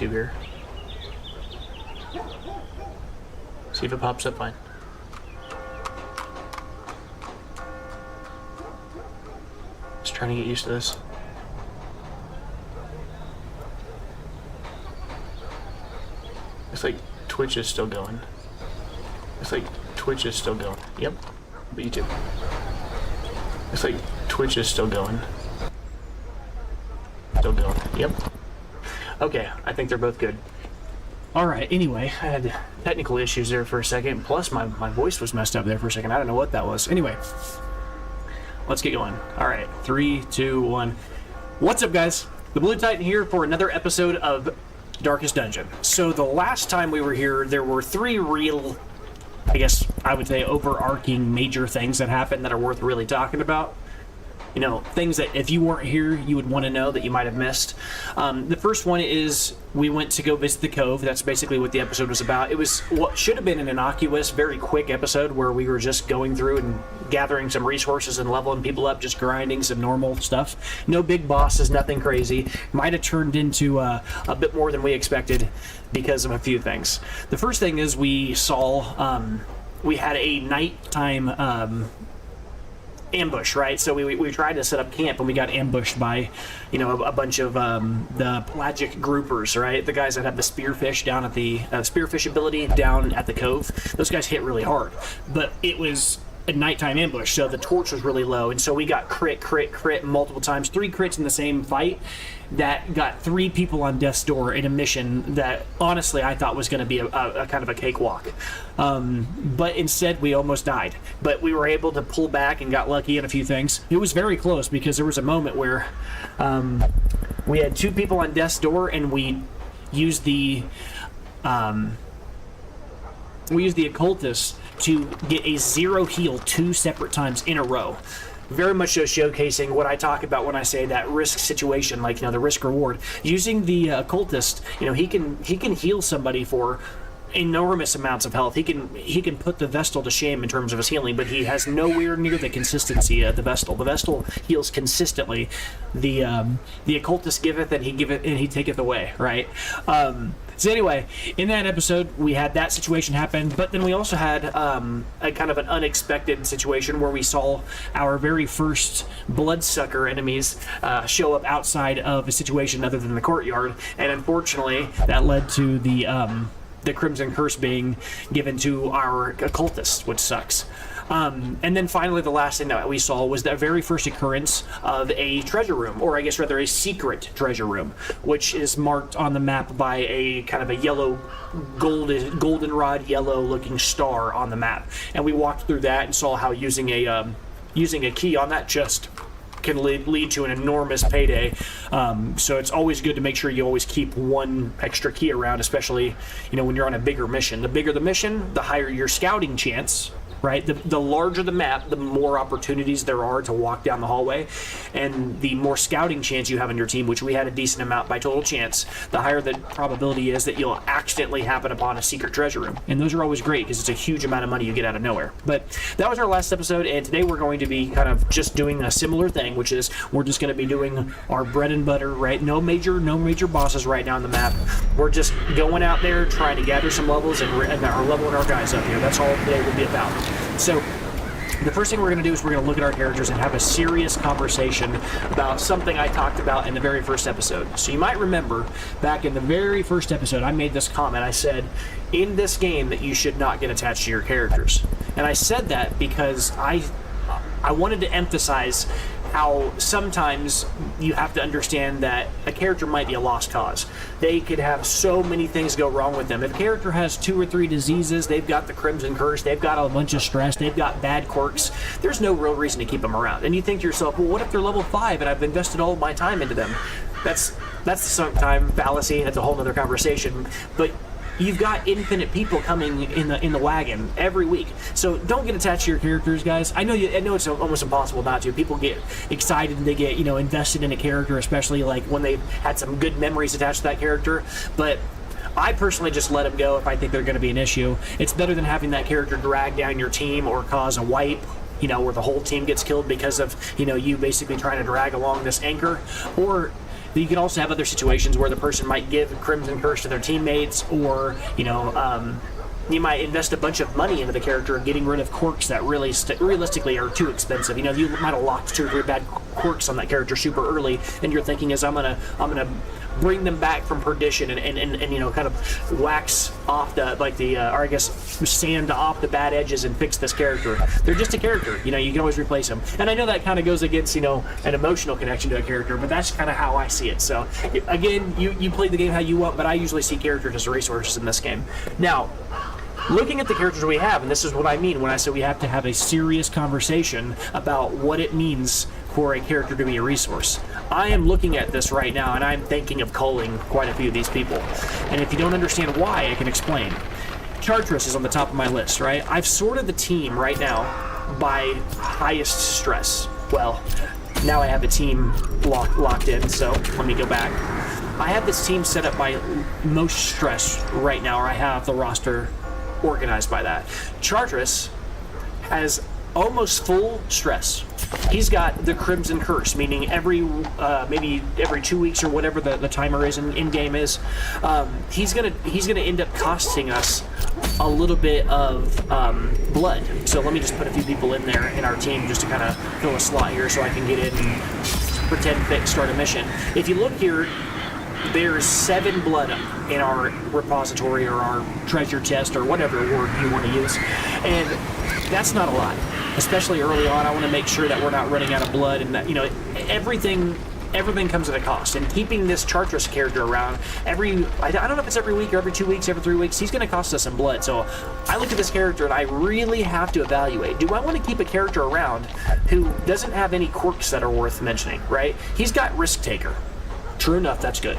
YouTube here. See if it pops up fine. Just trying to get used to this. Looks like Twitch is still going. Looks like Twitch is still going. Yep. But YouTube. Looks like Twitch is still going. Still going. Yep. Okay, I think they're both good. Alright, anyway, I had technical issues there for a second, plus my voice was messed up there for a second. I don't know what that was. Anyway, let's get going. Alright, 3, 2, 1. What's up, guys? The Blue Titan here for another episode of Darkest Dungeon. So the last time we were here, there were 3 real, I guess I would say, overarching major things that happened that are worth really talking about. You know, things that if you weren't here, you would want to know that you might have missed. The first one is we went to go visit the Cove. That's basically what the episode was about. It was what should have been an innocuous, very quick episode where we were just going through and gathering some resources and leveling people up, just grinding some normal stuff. No big bosses, nothing crazy. Might have turned into a bit more than we expected because of a few things. The first thing is we saw, we had a nighttime ambush, right? So we tried to set up camp and we got ambushed by, you know, a bunch of the pelagic groupers, right? The guys that have the spearfish down at the spearfish ability down at the Cove. Those guys hit really hard, but it was a nighttime ambush, so the torch was really low, and so we got crit multiple times, 3 crits in the same fight that got 3 people on death's door in a mission that honestly I thought was going to be a kind of a cakewalk, but instead we almost died. But we were able to pull back and got lucky in a few things. It was very close because there was a moment where we had 2 people on death's door and we used the occultist to get a 0 heal 2 separate times in a row. Very much so showcasing what I talk about when I say that risk situation, like, you know, the risk reward. Using the occultist, you know, he can heal somebody for enormous amounts of health. He can put the Vestal to shame in terms of his healing, but he has nowhere near the consistency of the Vestal. The Vestal heals consistently. The occultist giveth and he taketh away, right? So anyway, in that episode, we had that situation happen, but then we also had a kind of an unexpected situation where we saw our very first bloodsucker enemies show up outside of a situation other than the courtyard, and unfortunately, that led to the Crimson Curse being given to our occultist, which sucks. And then finally, the last thing that we saw was the very first occurrence of a treasure room, or I guess rather a secret treasure room, which is marked on the map by a kind of a yellow, goldenrod yellow looking star on the map. And we walked through that and saw how using a key on that chest can lead to an enormous payday. So it's always good to make sure you always keep 1 extra key around, especially, you know, when you're on a bigger mission. The bigger the mission, the higher your scouting chance, right? The larger the map, the more opportunities there are to walk down the hallway, and the more scouting chance you have on your team, which we had a decent amount by total chance, the higher the probability is that you'll accidentally happen upon a secret treasure room. And those are always great because it's a huge amount of money you get out of nowhere. But that was our last episode, and today we're going to be kind of just doing a similar thing, which is we're just going to be doing our bread and butter, right? No major bosses right now on the map. We're just going out there trying to gather some levels and are leveling our guys up here. That's all today will be about. So the first thing we're going to do is we're going to look at our characters and have a serious conversation about something I talked about in the very first episode. So you might remember back in the very first episode, I made this comment. I said, in this game, that you should not get attached to your characters. And I said that because I wanted to emphasize how sometimes you have to understand that a character might be a lost cause. They could have so many things go wrong with them. If a character has 2 or 3 diseases, they've got the Crimson Curse, they've got a bunch of stress, they've got bad quirks, there's no real reason to keep them around. And you think to yourself, well, what if they're level 5 and I've invested all of my time into them? That's the sunk time fallacy, and it's a whole other conversation. But you've got infinite people coming in the wagon every week. So don't get attached to your characters, guys. I know it's almost impossible not to. People get excited and they get, you know, invested in a character, especially like when they've had some good memories attached to that character. But I personally just let them go if I think they're going to be an issue. It's better than having that character drag down your team or cause a wipe, you know, where the whole team gets killed because of, you know, you basically trying to drag along this anchor. Or You can also have other situations where the person might give Crimson Curse to their teammates, or, you know, you might invest a bunch of money into the character and getting rid of quirks that really realistically are too expensive. You know, you might have locked 2 or 3 bad quirks on that character super early, and your thinking is, I'm gonna bring them back from perdition and you know, kind of wax off the, like the or I guess sand off the bad edges and fix this character. They're just a character, you know, you can always replace them. And I know that kind of goes against, you know, an emotional connection to a character, but that's kind of how I see it. So again, you play the game how you want, but I usually see characters as resources in this game. Now, looking at the characters we have, and this is what I mean when I say we have to have a serious conversation about what it means for a character to be a resource. I am looking at this right now, and I'm thinking of culling quite a few of these people. And if you don't understand why, I can explain. Chartreuse is on the top of my list, right? I've sorted the team right now by highest stress. Well, now I have the team locked in, so let me go back. I have this team set up by most stress right now, or I have the roster organized by that. Chartreuse has almost full stress. He's got the Crimson Curse, meaning maybe every 2 weeks or whatever the timer is in game is. He's gonna end up costing us a little bit of blood. So let me just put a few people in there in our team just to kind of fill a slot here, so I can get in and pretend fit start a mission. If you look here, there's 7 blood in our repository or our treasure chest or whatever word you want to use, and that's not a lot. Especially early on, I want to make sure that we're not running out of blood, and that, you know, everything comes at a cost. And keeping this Chartreuse character around I don't know if it's every week or every 2 weeks, every 3 weeks, he's going to cost us some blood. So I look at this character and I really have to evaluate, do I want to keep a character around who doesn't have any quirks that are worth mentioning, right? He's got Risk Taker. True enough, that's good.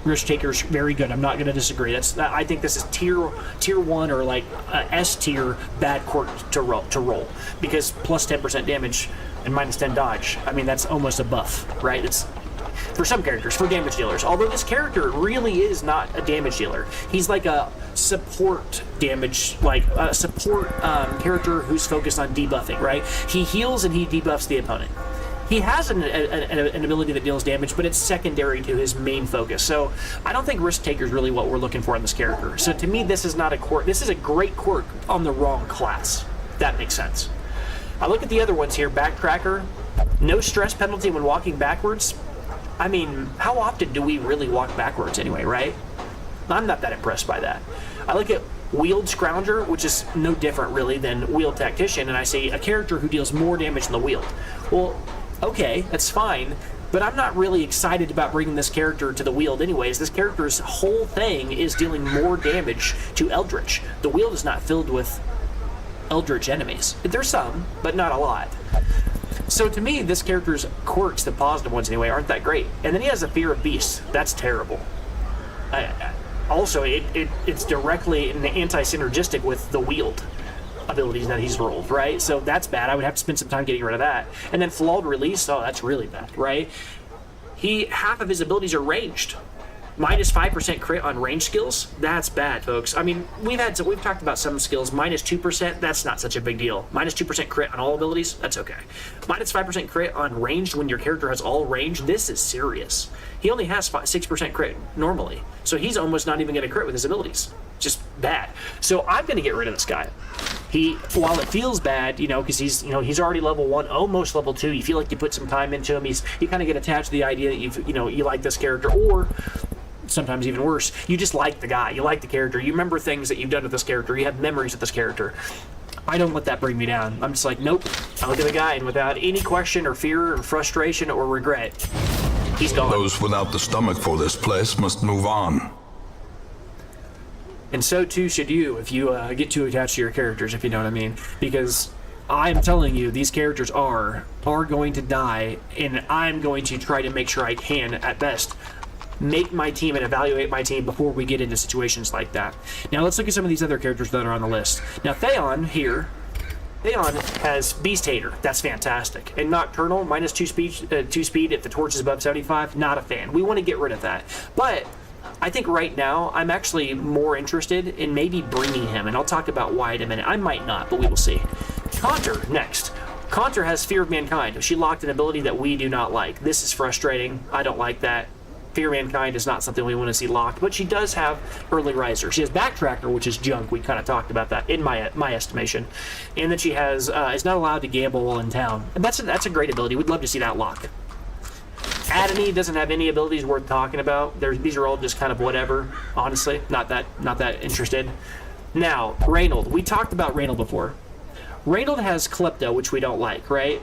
Risk Taker's very good. I'm not going to disagree. I think this is tier 1 or like S tier bad quirk to roll, because plus 10% damage and minus 10 dodge. I mean, that's almost a buff, right? It's for some characters, for damage dealers. Although this character really is not a damage dealer. He's like a support damage, like a support character who's focused on debuffing, right? He heals and he debuffs the opponent. He has an ability that deals damage, but it's secondary to his main focus. So I don't think Risk Taker is really what we're looking for in this character. So to me, this is not a quirk. This is a great quirk on the wrong class. That makes sense. I look at the other ones here. Backtracker, no stress penalty when walking backwards. I mean, how often do we really walk backwards anyway, right? I'm not that impressed by that. I look at Wield Scrounger, which is no different really than Wield Tactician, and I say a character who deals more damage than the wield. Well, okay, that's fine, but I'm not really excited about bringing this character to the wield anyways. This character's whole thing is dealing more damage to Eldritch. The wield is not filled with Eldritch enemies. There's some, but not a lot. So to me, this character's quirks, the positive ones anyway, aren't that great. And then he has a Fear of Beasts. That's terrible. Also, it's directly anti-synergistic with the wield abilities that he's rolled, right? So that's bad. I would have to spend some time getting rid of that. And then Flawed Release, oh, that's really bad, right? Half of his abilities are ranged. Minus 5% crit on range skills, that's bad, folks. I mean, we've talked about some skills. Minus 2%, that's not such a big deal. Minus 2% crit on all abilities, that's okay. Minus 5% crit on ranged when your character has all range, this is serious. He only has 6% crit normally, so he's almost not even going to crit with his abilities. Just bad. So I'm going to get rid of this guy. While it feels bad, you know, because he's already level 1, almost level 2. You feel like you put some time into him. You kind of get attached to the idea that you like this character, or sometimes even worse, you just like the guy. You like the character. You remember things that you've done with this character. You have memories of this character. I don't let that bring me down. I'm just like, nope. I look at the guy, and without any question or fear or frustration or regret, he's gone. Those without the stomach for this place must move on. And so too should you if you get too attached to your characters, if you know what I mean. Because I'm telling you, these characters are going to die, and I'm going to try to make sure I can, at best, make my team and evaluate my team before we get into situations like that. Now let's look at some of these other characters that are on the list. Now Theon has Beast Hater. That's fantastic. And Nocturnal, minus 2 speed if the torch is above 75. Not a fan. We want to get rid of that. But I think right now I'm actually more interested in maybe bringing him, and I'll talk about why in a minute. I might not, but we will see. Conter next. Conter has Fear of Mankind. She locked an ability that we do not like. This is frustrating. I don't like that. Fear Mankind is not something we want to see locked, but she does have Early Riser. She has Backtracker, which is junk. We kind of talked about that in my estimation. And then she has is not allowed to gamble while in town. And that's a great ability. We'd love to see that lock. Adony doesn't have any abilities worth talking about. These are all just kind of whatever, honestly. Not that interested. Now, Reynold. We talked about Reynold before. Reynold has Klepto, which we don't like, right?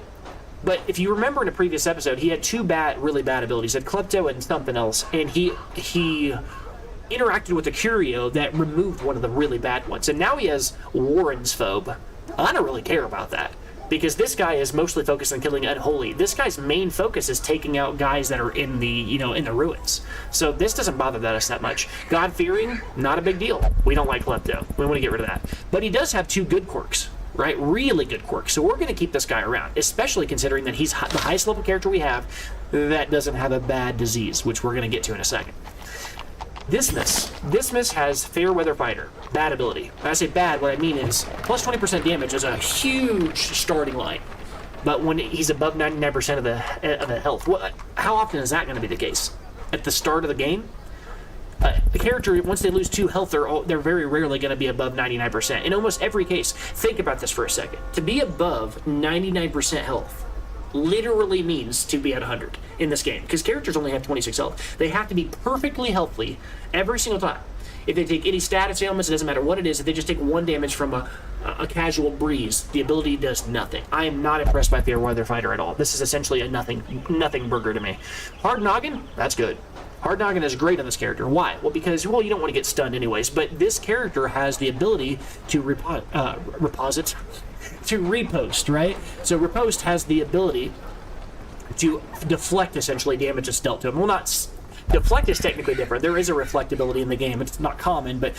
But if you remember in a previous episode, he had two really bad abilities. He had Klepto and something else, and he interacted with a Curio that removed one of the really bad ones. And now he has Warren's Phobe. I don't really care about that, because this guy is mostly focused on killing Unholy. This guy's main focus is taking out guys that are in the, in the ruins. So this doesn't bother us that much. God-fearing, not a big deal. We don't like Klepto. We want to get rid of that. But he does have two good quirks. Right? Really good quirk. So we're going to keep this guy around, especially considering that he's the highest level character we have that doesn't have a bad disease, which we're going to get to in a second. Dismiss. Dismiss has Fairweather Fighter. Bad ability. When I say bad, what I mean is plus 20% damage is a huge starting line. But when he's above 99% of the health, how often is that going to be the case? At the start of the game? The character, once they lose 2 health, they're very rarely going to be above 99%. In almost every case, think about this for a second. To be above 99% health literally means to be at 100 in this game, because characters only have 26 health. They have to be perfectly healthy every single time. If they take any status ailments, it doesn't matter what it is. If they just take 1 damage from a casual breeze, the ability does nothing. I am not impressed by Fairweather Fighter at all. This is essentially a nothing burger to me. Hard Noggin, that's good. Hard Noggin is great on this character. Why? Well, because, you don't want to get stunned anyways, but this character has the ability to repost, right? So Repost has the ability to deflect, essentially, damage that's dealt to him. Well, not... Deflect is technically different. There is a reflectability in the game. It's not common, but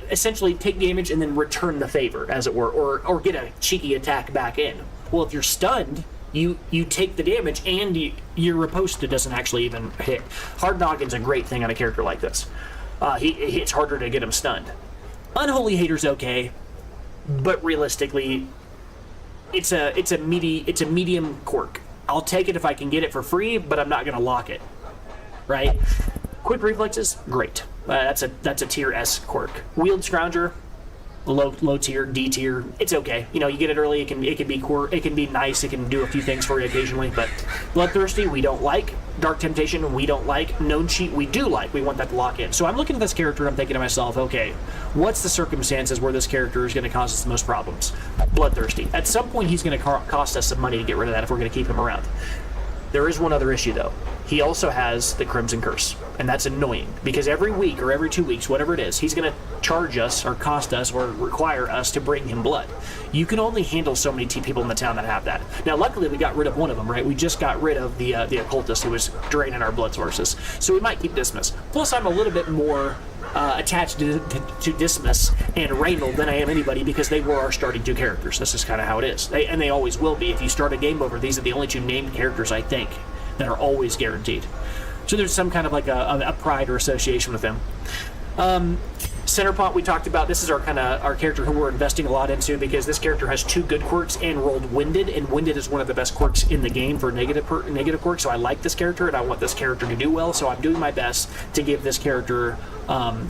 essentially take damage and then return the favor, as it were, or get a cheeky attack back in. Well, if you're stunned, you take the damage and your riposte doesn't actually even hit. Hard Noggin's a great thing on a character like this. It's harder to get him stunned. Unholy Hater's okay, but realistically, it's a medium quirk. I'll take it if I can get it for free, but I'm not going to lock it. Right? Quick reflexes, great. That's a tier S quirk. Wheeled Scrounger, low tier, D tier. It's okay. You get it early. It can be it can be nice. It can do a few things for you occasionally. But Bloodthirsty, we don't like. Dark Temptation, we don't like. Known Cheat, we do like. We want that to lock in. So I'm looking at this character and I'm thinking to myself, okay, what's the circumstances where this character is going to cause us the most problems? Bloodthirsty. At some point, he's going to cost us some money to get rid of that if we're going to keep him around. There is one other issue, though. He also has the Crimson Curse, and that's annoying, because every week or every 2 weeks, whatever it is, he's going to charge us or cost us or require us to bring him blood. You can only handle so many people in the town that have that. Now, luckily, we got rid of one of them, right? We just got rid of the occultist who was draining our blood sources, so we might keep Dismiss. Plus, I'm a little bit more attached to Dismiss and Reynold than I am anybody, because they were our starting 2 characters. This is kind of how it is. They always will be. If you start a game over, these are the only 2 named characters, I think, that are always guaranteed. So there's some kind of like a pride or association with them. Centerpot we talked about. This is our character who we're investing a lot into, because this character has 2 good quirks and rolled Winded, and Winded is one of the best quirks in the game for negative quirks. So I like this character and I want this character to do well. So I'm doing my best to give this character.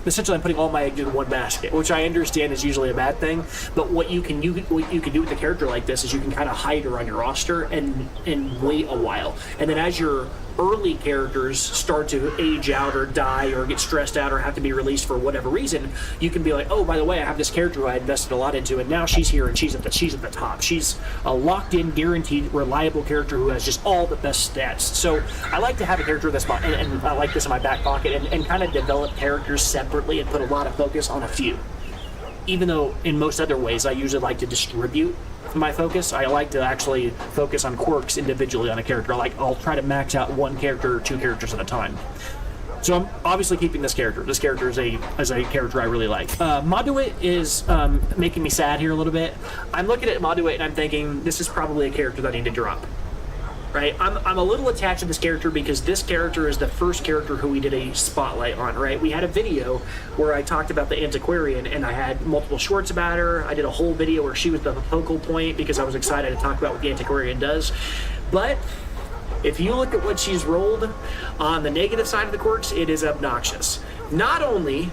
Essentially, I'm putting all my eggs in one basket, which I understand is usually a bad thing. But what you can do with a character like this is you can kind of hide her on your roster and wait a while, and then as your early characters start to age out or die or get stressed out or have to be released for whatever reason, you can be like, oh, by the way, I have this character who I invested a lot into, and now she's here and she's at the top. She's a locked-in, guaranteed, reliable character who has just all the best stats. So I like to have a character that's and I like this in my back pocket and kind of develop characters separately and put a lot of focus on a few. Even though in most other ways I usually like to distribute my focus, I like to actually focus on quirks individually on a character. I'll try to max out 1 character or 2 characters at a time. So I'm obviously keeping this character. This character is a character I really like. Moduit is making me sad here a little bit. I'm looking at Moduit and I'm thinking this is probably a character that I need to drop. Right? I'm a little attached to this character because this character is the first character who we did a spotlight on, right? We had a video where I talked about the Antiquarian and I had multiple shorts about her. I did a whole video where she was the focal point because I was excited to talk about what the Antiquarian does. But If you look at what she's rolled on the negative side of the quirks, it is obnoxious. Not only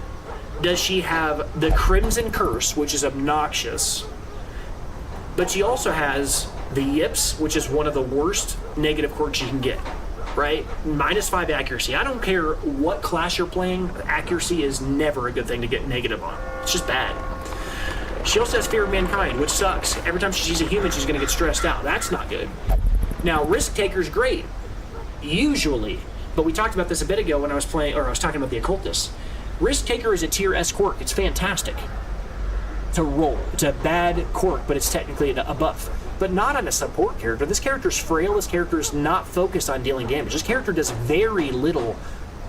does she have the Crimson Curse, which is obnoxious, but she also has the Yips, which is one of the worst negative quirks you can get, right? -5 accuracy. I don't care what class you're playing, accuracy is never a good thing to get negative on. It's just bad. She also has Fear of Mankind, which sucks. Every time she sees a human, she's going to get stressed out. That's not good. Now, Risk Taker's great, usually, but we talked about this a bit ago when I was talking about the Occultist. Risk Taker is a tier S quirk. It's fantastic to roll. It's a bad quirk, but it's technically a buff. But not on a support character. This character's frail. This character is not focused on dealing damage. This character does very little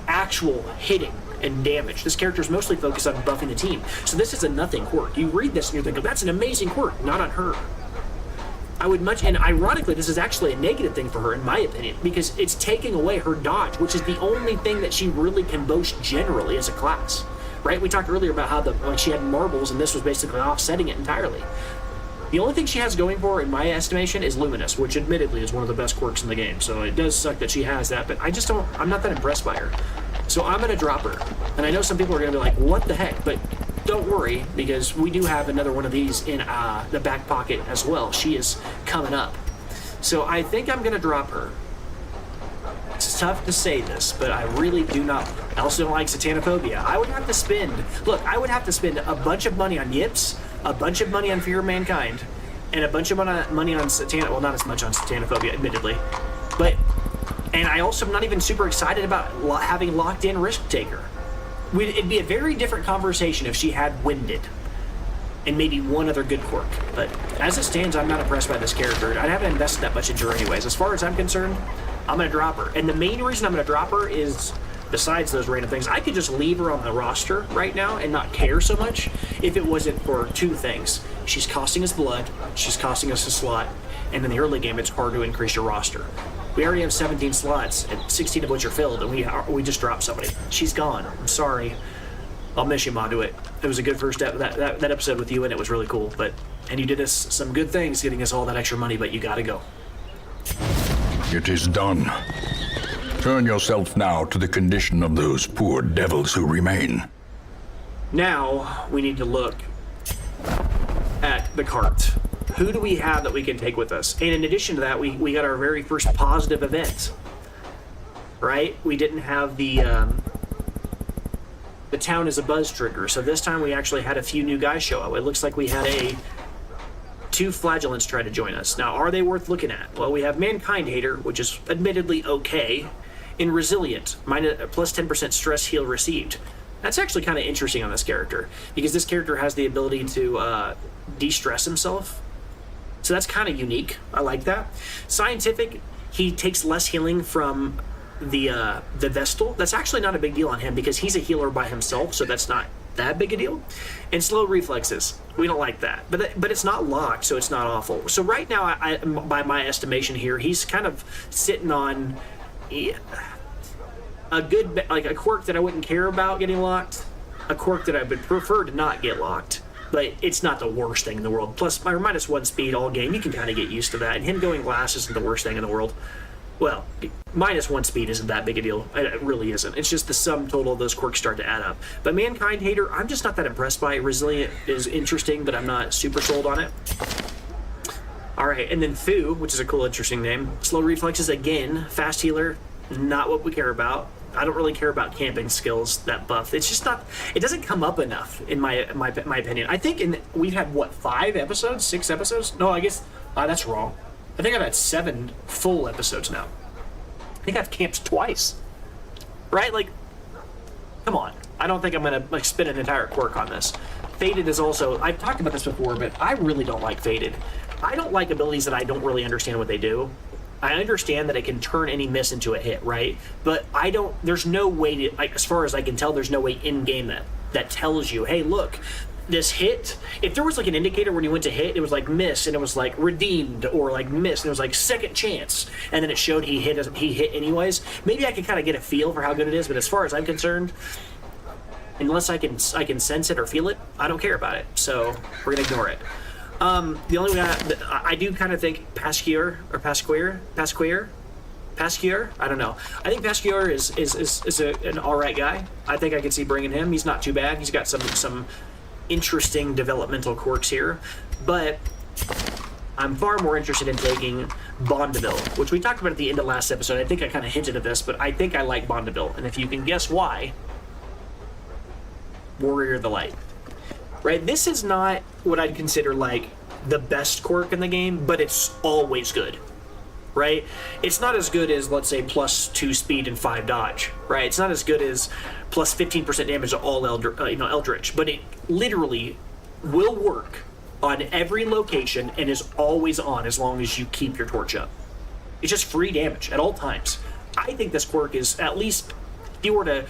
actual hitting and damage. This character is mostly focused on buffing the team. So this is a nothing quirk. You read this and you're thinking, that's an amazing quirk. Not on her. I would and ironically, this is actually a negative thing for her, in my opinion, because it's taking away her dodge, which is the only thing that she really can boast generally as a class, right? We talked earlier about how she had marbles, and this was basically offsetting it entirely. The only thing she has going for her, in my estimation, is Luminous, which admittedly is one of the best quirks in the game, so it does suck that she has that, but I'm not that impressed by her. So I'm going to drop her. And I know some people are going to be like, what the heck? But don't worry, because we do have another one of these in the back pocket as well. She is coming up. So I think I'm going to drop her. It's tough to say this, but I really do not. I also don't like Satanophobia. I would have to spend a bunch of money on Yips, a bunch of money on Fear of Mankind, and a bunch of money on well, not as much on Satanophobia, admittedly. And I also am not even super excited about having locked in Risk Taker. It'd be a very different conversation if she had Winded and maybe one other good quirk. But as it stands, I'm not impressed by this character. I haven't invested that much into her anyways. As far as I'm concerned, I'm going to drop her. And the main reason I'm going to drop her is, besides those random things, I could just leave her on the roster right now and not care so much if it wasn't for two things. She's costing us blood, she's costing us a slot, and in the early game, it's hard to increase your roster. We already have 17 slots, and 16 of which are filled, and we just dropped somebody. She's gone. I'm sorry. I'll miss you, Monduit. It was a good first that episode with you, and it was really cool. And you did us some good things, getting us all that extra money, but you gotta go. It is done. Turn yourself now to the condition of those poor devils who remain. Now, we need to look at the cart. Who do we have that we can take with us? And in addition to that, we got our very first positive event, right? We didn't have the town is a buzz trigger, so this time we actually had a few new guys show up. It looks like we had two flagellants try to join us. Now, are they worth looking at? Well, we have Mankind Hater, which is admittedly okay, and Resilient, plus 10% stress heal received. That's actually kind of interesting on this character, because this character has the ability to de-stress himself. So that's kind of unique. I like that. Scientific, he takes less healing from the Vestal. That's actually not a big deal on him because he's a healer by himself, so that's not that big a deal. And slow reflexes, we don't like that. But it's not locked, so it's not awful. So right now, by my estimation here, he's kind of sitting on a good, like a quirk that I wouldn't care about getting locked, a quirk that I would prefer to not get locked. But it's not the worst thing in the world. Plus, my -1 speed all game, you can kind of get used to that. And him going glass isn't the worst thing in the world. Well, -1 speed isn't that big a deal. It really isn't. It's just the sum total of those quirks start to add up. But Mankind Hater, I'm just not that impressed by. Resilient is interesting, but I'm not super sold on it. All right, and then Fu, which is a cool, interesting name. Slow reflexes again. Fast healer, not what we care about. I don't really care about camping skills, that buff. It's just not, it doesn't come up enough, in my opinion. I think we've had, 5 episodes? 6 episodes? No, I guess, that's wrong. I think I've had 7 full episodes now. I think I've camped twice. Right? Like, come on. I don't think I'm going to spin an entire quirk on this. Faded is also, I've talked about this before, but I really don't like Faded. I don't like abilities that I don't really understand what they do. I understand that it can turn any miss into a hit, right? But there's no way to, as far as I can tell, there's no way in-game that tells you, hey, look, this hit, if there was an indicator when you went to hit, it was miss, and it was redeemed, or miss, and it was second chance, and then it showed he hit anyways. Maybe I can kind of get a feel for how good it is, but as far as I'm concerned, unless I can sense it or feel it, I don't care about it, so we're going to ignore it. The only way I do kind of think Pasquier, Pasquier? I don't know. I think Pasquier is an all right guy. I think I could see bringing him. He's not too bad. He's got some interesting developmental quirks here, but I'm far more interested in taking Bondeville, which we talked about at the end of last episode. I think I kind of hinted at this, but I think I like Bondeville, and if you can guess why, Warrior of the Light. Right? This is not what I'd consider like the best quirk in the game, but it's always good. Right? It's not as good as, let's say, +2 speed and 5 dodge. Right? It's not as good as plus 15% damage to all Eldritch, but it literally will work on every location and is always on as long as you keep your torch up. It's just free damage at all times. I think this quirk is, at least if you were to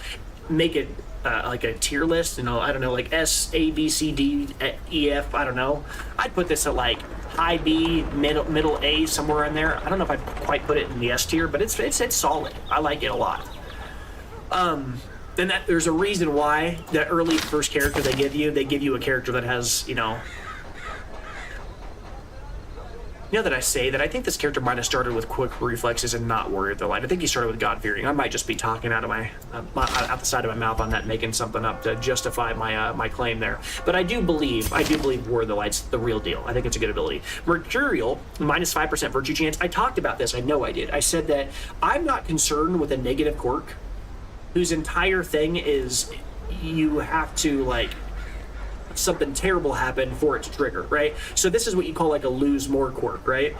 make it like a tier list, I don't know, like S, A, B, C, D, E, F, I don't know. I'd put this at like high B, middle A, somewhere in there. I don't know if I'd quite put it in the S tier, but it's solid. I like it a lot. And that there's a reason why that early first character they give you a character that has, that I say that I think this character might have started with quick reflexes and not Warrior of the Light. I think he started with God-fearing. I might just be talking out of out the side of my mouth on that, making something up to justify my claim there. But I do believe Warrior of the Light's the real deal. I think it's a good ability. Mercurial, minus 5% virtue chance. I talked about this. I know I did. I said that I'm not concerned with a negative quirk whose entire thing is you have to, like, something terrible happen for it to trigger, right? So this is what you call like a lose more quirk, right?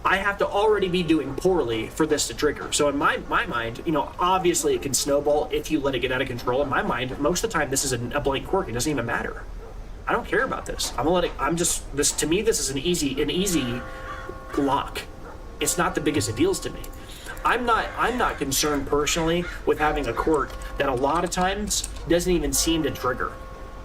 I have to already be doing poorly for this to trigger. So in my mind, obviously it can snowball if you let it get out of control. In my mind, most of the time this is a blank quirk. It doesn't even matter. I don't care about this. To me, this is an easy lock. It's not the biggest of deals to me. I'm not concerned personally with having a quirk that a lot of times doesn't even seem to trigger.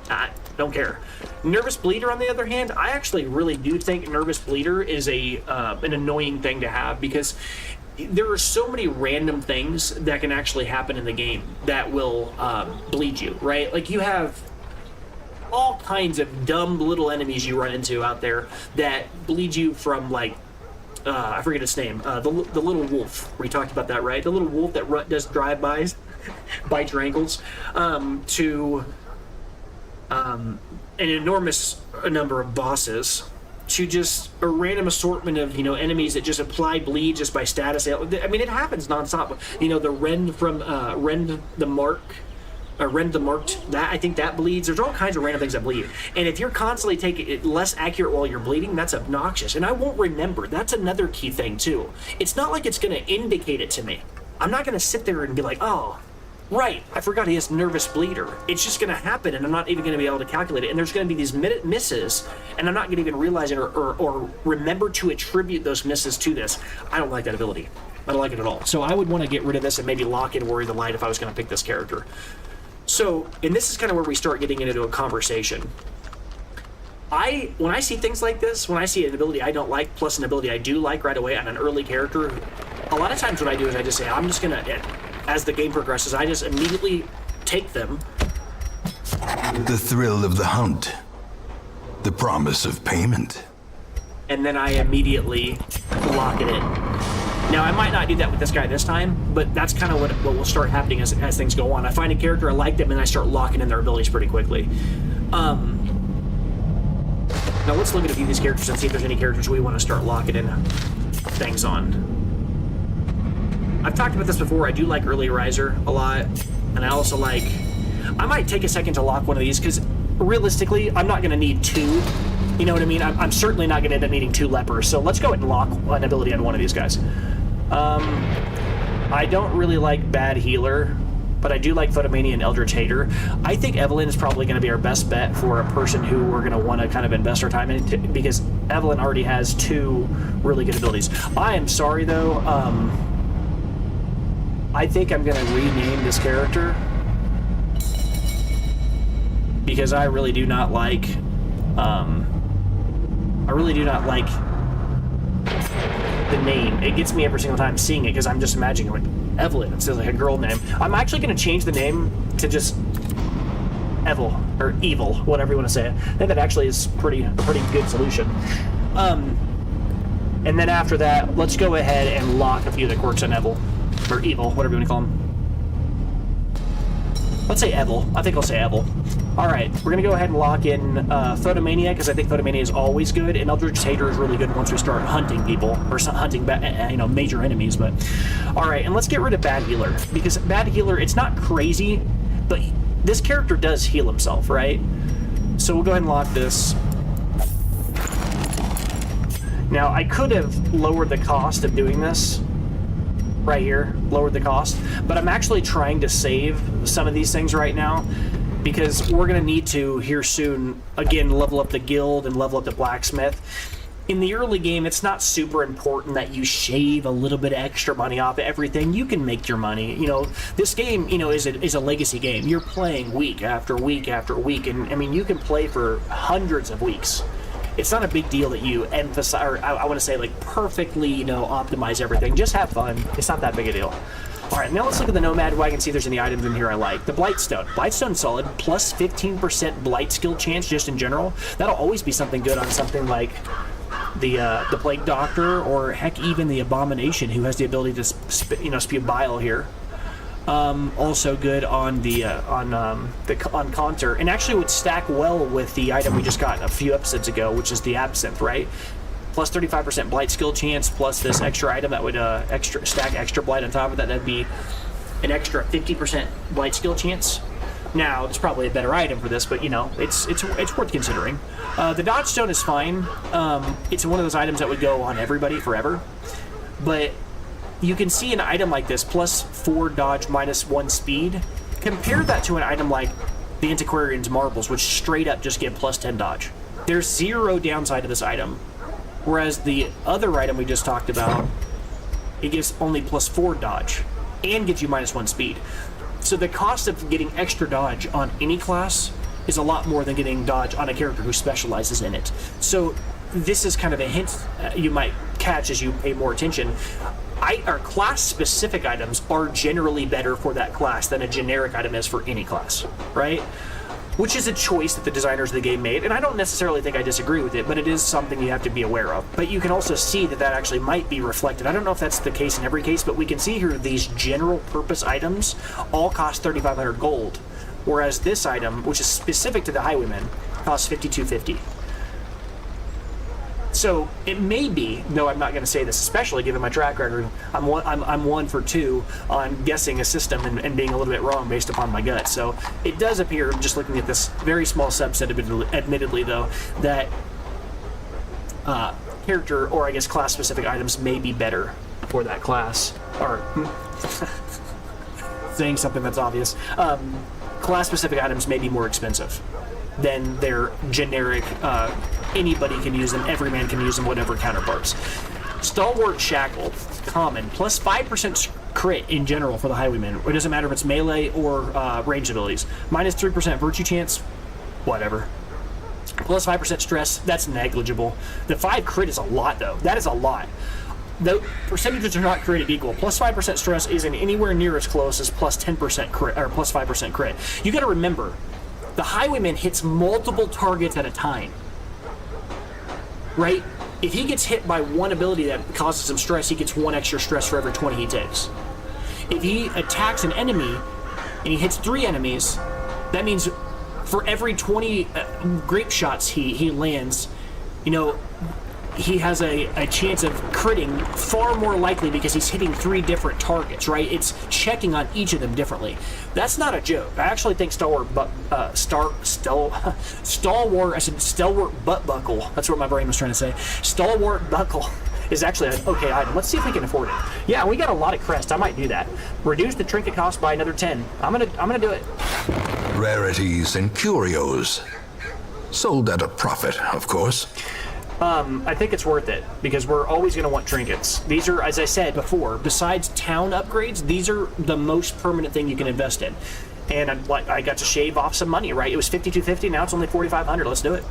I don't care. Nervous Bleeder, on the other hand, I actually really do think Nervous Bleeder is an annoying thing to have, because there are so many random things that can actually happen in the game that will bleed you, right? Like, you have all kinds of dumb little enemies you run into out there that bleed you from, like, I forget its name, the little wolf. We talked about that, right? The little wolf that does drive-bys, bites your ankles, to an enormous number of bosses, to just a random assortment of enemies that just apply bleed just by status. I mean, it happens nonstop. The Rend from Rend the Marked, that I think that bleeds. There's all kinds of random things that bleed, and if you're constantly taking it less accurate while you're bleeding, that's obnoxious. And I won't remember. That's another key thing too. It's not like it's going to indicate it to me. I'm not going to sit there and be like, oh, right, I forgot he has Nervous Bleeder. It's just going to happen, and I'm not even going to be able to calculate it. And there's going to be these misses, and I'm not going to even realize it or remember to attribute those misses to this. I don't like that ability. I don't like it at all. So I would want to get rid of this and maybe lock in Warrior of the Light if I was going to pick this character. So, and this is kind of where we start getting into a conversation. When I see things like this, when I see an ability I don't like plus an ability I do like right away on an early character, a lot of times what I do is I just say, I'm just going to, as the game progresses, I just immediately take them. The thrill of the hunt. The promise of payment. And then I immediately lock it in. Now, I might not do that with this guy this time, but that's kind of what will start happening as things go on. I find a character, I like them, and I start locking in their abilities pretty quickly. Now, let's look at a few of these characters and see if there's any characters we want to start locking in things on. I've talked about this before. I do like Early Riser a lot, and I also like... I might take a second to lock one of these, because realistically, I'm not going to need two. You know what I mean? I'm certainly not going to end up needing two lepers, so let's go ahead and lock an ability on one of these guys. I don't really like Bad Healer, but I do like Photomania and Eldritch Hater. I think Evelyn is probably going to be our best bet for a person who we're going to want to kind of invest our time in, because Evelyn already has two really good abilities. I am sorry, though. I think I'm going to rename this character, because I really do not like... the name. It gets me every single time seeing it, because I'm just imagining like Evelyn. It says like a girl name. I'm actually going to change the name to just Evil, or Evil, whatever you want to say. I think that actually is a pretty good solution. And then after that, let's go ahead and lock a few of the quirks on Evil. Or evil, whatever you want to call him. Let's say Evil. I think I'll say Evil. Alright, we're going to go ahead and lock in Photomania, because I think Photomania is always good, and Eldritch Hater is really good once we start hunting people, or hunting major enemies, but... Alright, and let's get rid of Bad Healer, because Bad Healer, it's not crazy, but this character does heal himself, right? So we'll go ahead and lock this. Now, I could have lowered the cost of doing this. Right here, lowered the cost, but I'm actually trying to save some of these things right now because we're going to need to here soon again level up the guild and level up the blacksmith. In the early game, it's not super important that you shave a little bit of extra money off of everything. You can make your money. You know, this game, you know, is a legacy game. You're playing week after week after week, and I mean, you can play for hundreds of weeks. It's not a big deal that you emphasize, or I want to say, like, perfectly, you know, optimize everything. Just have fun. It's not that big a deal. All right, now let's look at the Nomad Wagon, see if there's any items in here I like. The Blightstone. Blightstone's solid, plus 15% Blight skill chance just in general. That'll always be something good on something like the Plague Doctor, or heck, even the Abomination, who has the ability to spew bile here. Also good on the on Conter, and actually would stack well with the item we just got a few episodes ago, which is the Absinthe, right? Plus 35% Blight skill chance, plus this extra item that would stack extra Blight on top of that. That'd be an extra 50% Blight skill chance. Now, it's probably a better item for this, but you know, it's worth considering. The Dodge Stone is fine. It's one of those items that would go on everybody forever, but you can see an item like this, plus 4 dodge, minus 1 speed. Compare that to an item like the Antiquarian's Marbles, which straight up just give plus 10 dodge. There's zero downside to this item. Whereas the other item we just talked about, it gives only plus 4 dodge, and gives you minus 1 speed. So the cost of getting extra dodge on any class is a lot more than getting dodge on a character who specializes in it. So this is kind of a hint you might catch as you pay more attention. Our class-specific items are generally better for that class than a generic item is for any class, right? Which is a choice that the designers of the game made, and I don't necessarily think I disagree with it, but it is something you have to be aware of. But you can also see that that actually might be reflected. I don't know if that's the case in every case, but we can see here these general-purpose items all cost 3,500 gold, whereas this item, which is specific to the Highwaymen, costs 5,250. So it may be, though I'm not going to say this, especially given my track record, I'm 1 for 2 on guessing a system and being a little bit wrong based upon my gut. So it does appear, just looking at this very small subset, admittedly though, that character, or I guess class-specific items may be better for that class. Or saying something that's obvious. Class-specific items may be more expensive than their generic, anybody can use them, every man can use them, whatever counterparts. Stalwart Shackle, common, plus 5% crit in general for the Highwayman. It doesn't matter if it's melee or range abilities. Minus 3% virtue chance, whatever. Plus 5% stress, that's negligible. The 5 crit is a lot, though. That is a lot. The percentages are not created equal. Plus 5% stress isn't anywhere near as close as plus 10% crit, or plus 5% crit. You gotta remember, the Highwayman hits multiple targets at a time, right? If he gets hit by one ability that causes him stress, he gets 1 extra stress for every 20 he takes. If he attacks an enemy and he hits 3 enemies, that means for every 20 grape shots he lands, you know, he has a chance of critting far more likely because he's hitting 3 different targets, right? It's checking on each of them differently. That's not a joke. I actually think Stalwart Butt Buckle. That's what my brain was trying to say. Stalwart Buckle is actually an okay item. Let's see if we can afford it. Yeah, we got a lot of crest. I might do that. Reduce the trinket cost by another 10. I'm gonna do it. Rarities and curios. Sold at a profit, of course. I think it's worth it, because we're always going to want trinkets. These are, as I said before, besides town upgrades, these are the most permanent thing you can invest in. And I got to shave off some money, right? It was $5,250, now it's only $4,500. Let's do it.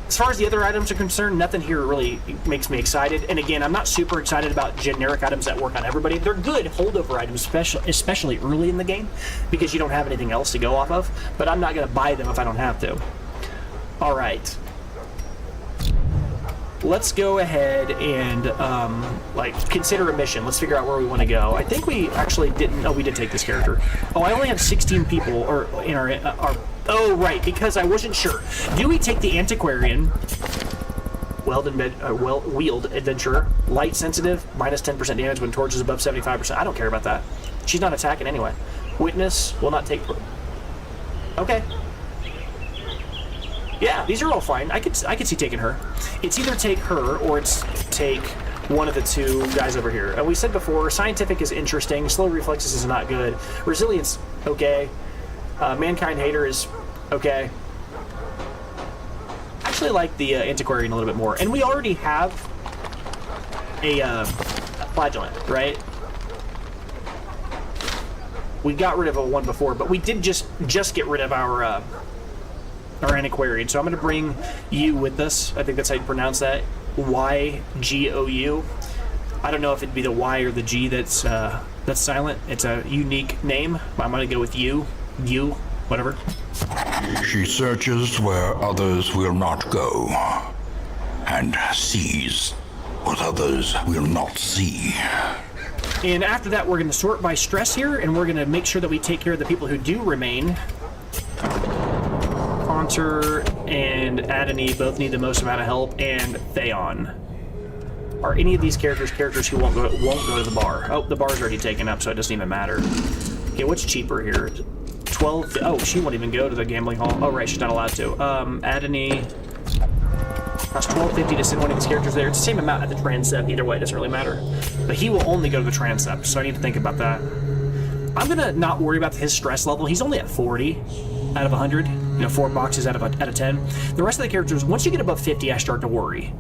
As far as the other items are concerned, nothing here really makes me excited. And again, I'm not super excited about generic items that work on everybody. They're good holdover items, especially early in the game, because you don't have anything else to go off of. But I'm not going to buy them if I don't have to. All right. let's go ahead and like consider a mission. Let's figure out where we want to go. I think we actually didn't. Oh, we did take this character. Oh, I only have 16 people or in our oh, right, because I wasn't sure. Do we take the antiquarian, wheeled adventurer, light sensitive, minus 10% damage when torch is above 75%? I don't care about that. She's not attacking anyway. Witness will not take. Okay. Yeah, these are all fine. I could see taking her. It's either take her or it's take one of the two guys over here. And we said before, scientific is interesting. Slow reflexes is not good. Resilience, okay. Mankind hater is okay. I actually like the antiquarian a little bit more. And we already have a flagellant, right? We got rid of one before, but we did just get rid of our antiquarian. So I'm going to bring you with us. I think that's how you pronounce that. Y-G-O-U. I don't know if it'd be the Y or the G that's silent. It's a unique name, but I'm going to go with you, whatever. She searches where others will not go, and sees what others will not see. And after that, we're going to sort by stress here, and we're going to make sure that we take care of the people who do remain. Haunter and Adony both need the most amount of help, and Theon. Are any of these characters who won't go to the bar? Oh, the bar's already taken up, so it doesn't even matter. Okay, what's cheaper here? 12. Oh, she won't even go to the gambling hall. Oh, right, she's not allowed to. Adony. Costs $12.50 to send one of these characters there. It's the same amount at the transept. Either way, it doesn't really matter. But he will only go to the transept, so I need to think about that. I'm gonna not worry about his stress level. He's only at 40 out of 100. You know, 4 boxes out of 10. The rest of the characters, once you get above 50, I start to worry.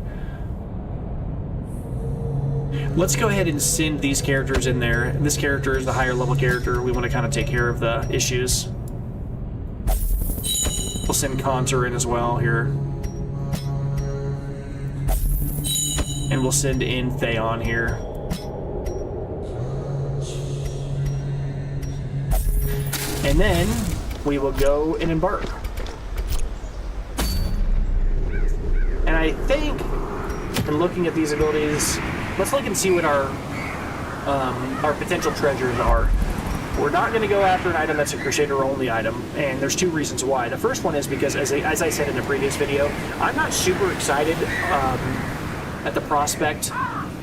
Let's go ahead and send these characters in there. This character is the higher level character. We want to kind of take care of the issues. We'll send Contour in as well here. And we'll send in Theon here. And then we will go and embark. And I think, in looking at these abilities, let's look and see what our potential treasures are. We're not going to go after an item that's a Crusader-only item, and there's 2 reasons why. The first one is because, as I said in the previous video, I'm not super excited at the prospect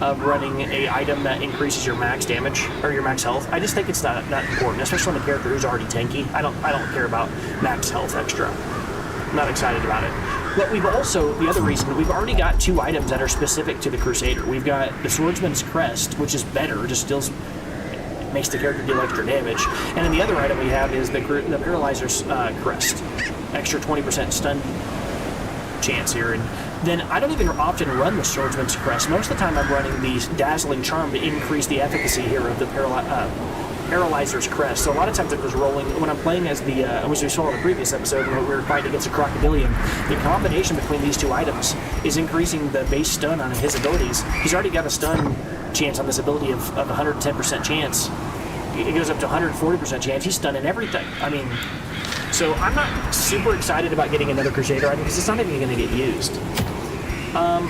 of running a item that increases your max damage or your max health. I just think it's not important, especially on a character who's already tanky. I don't care about max health extra. I'm not excited about it. But we've also, the other reason, we've already got 2 items that are specific to the Crusader. We've got the Swordsman's Crest, which is better, just still makes the character deal extra damage. And then the other item we have is the Paralyzer's Crest. Extra 20% stun chance here. And then I don't even often run the Swordsman's Crest. Most of the time I'm running the Dazzling Charm to increase the efficacy here of the Paralyzer's Crest. So a lot of times I'm just rolling, when I'm playing as the, which we saw in the previous episode when we were fighting against a Crocodilian, the combination between these 2 items is increasing the base stun on his abilities. He's already got a stun chance on this ability of 110% chance. It goes up to 140% chance. He's stunning everything. I mean, so I'm not super excited about getting another Crusader item because it's not even going to get used.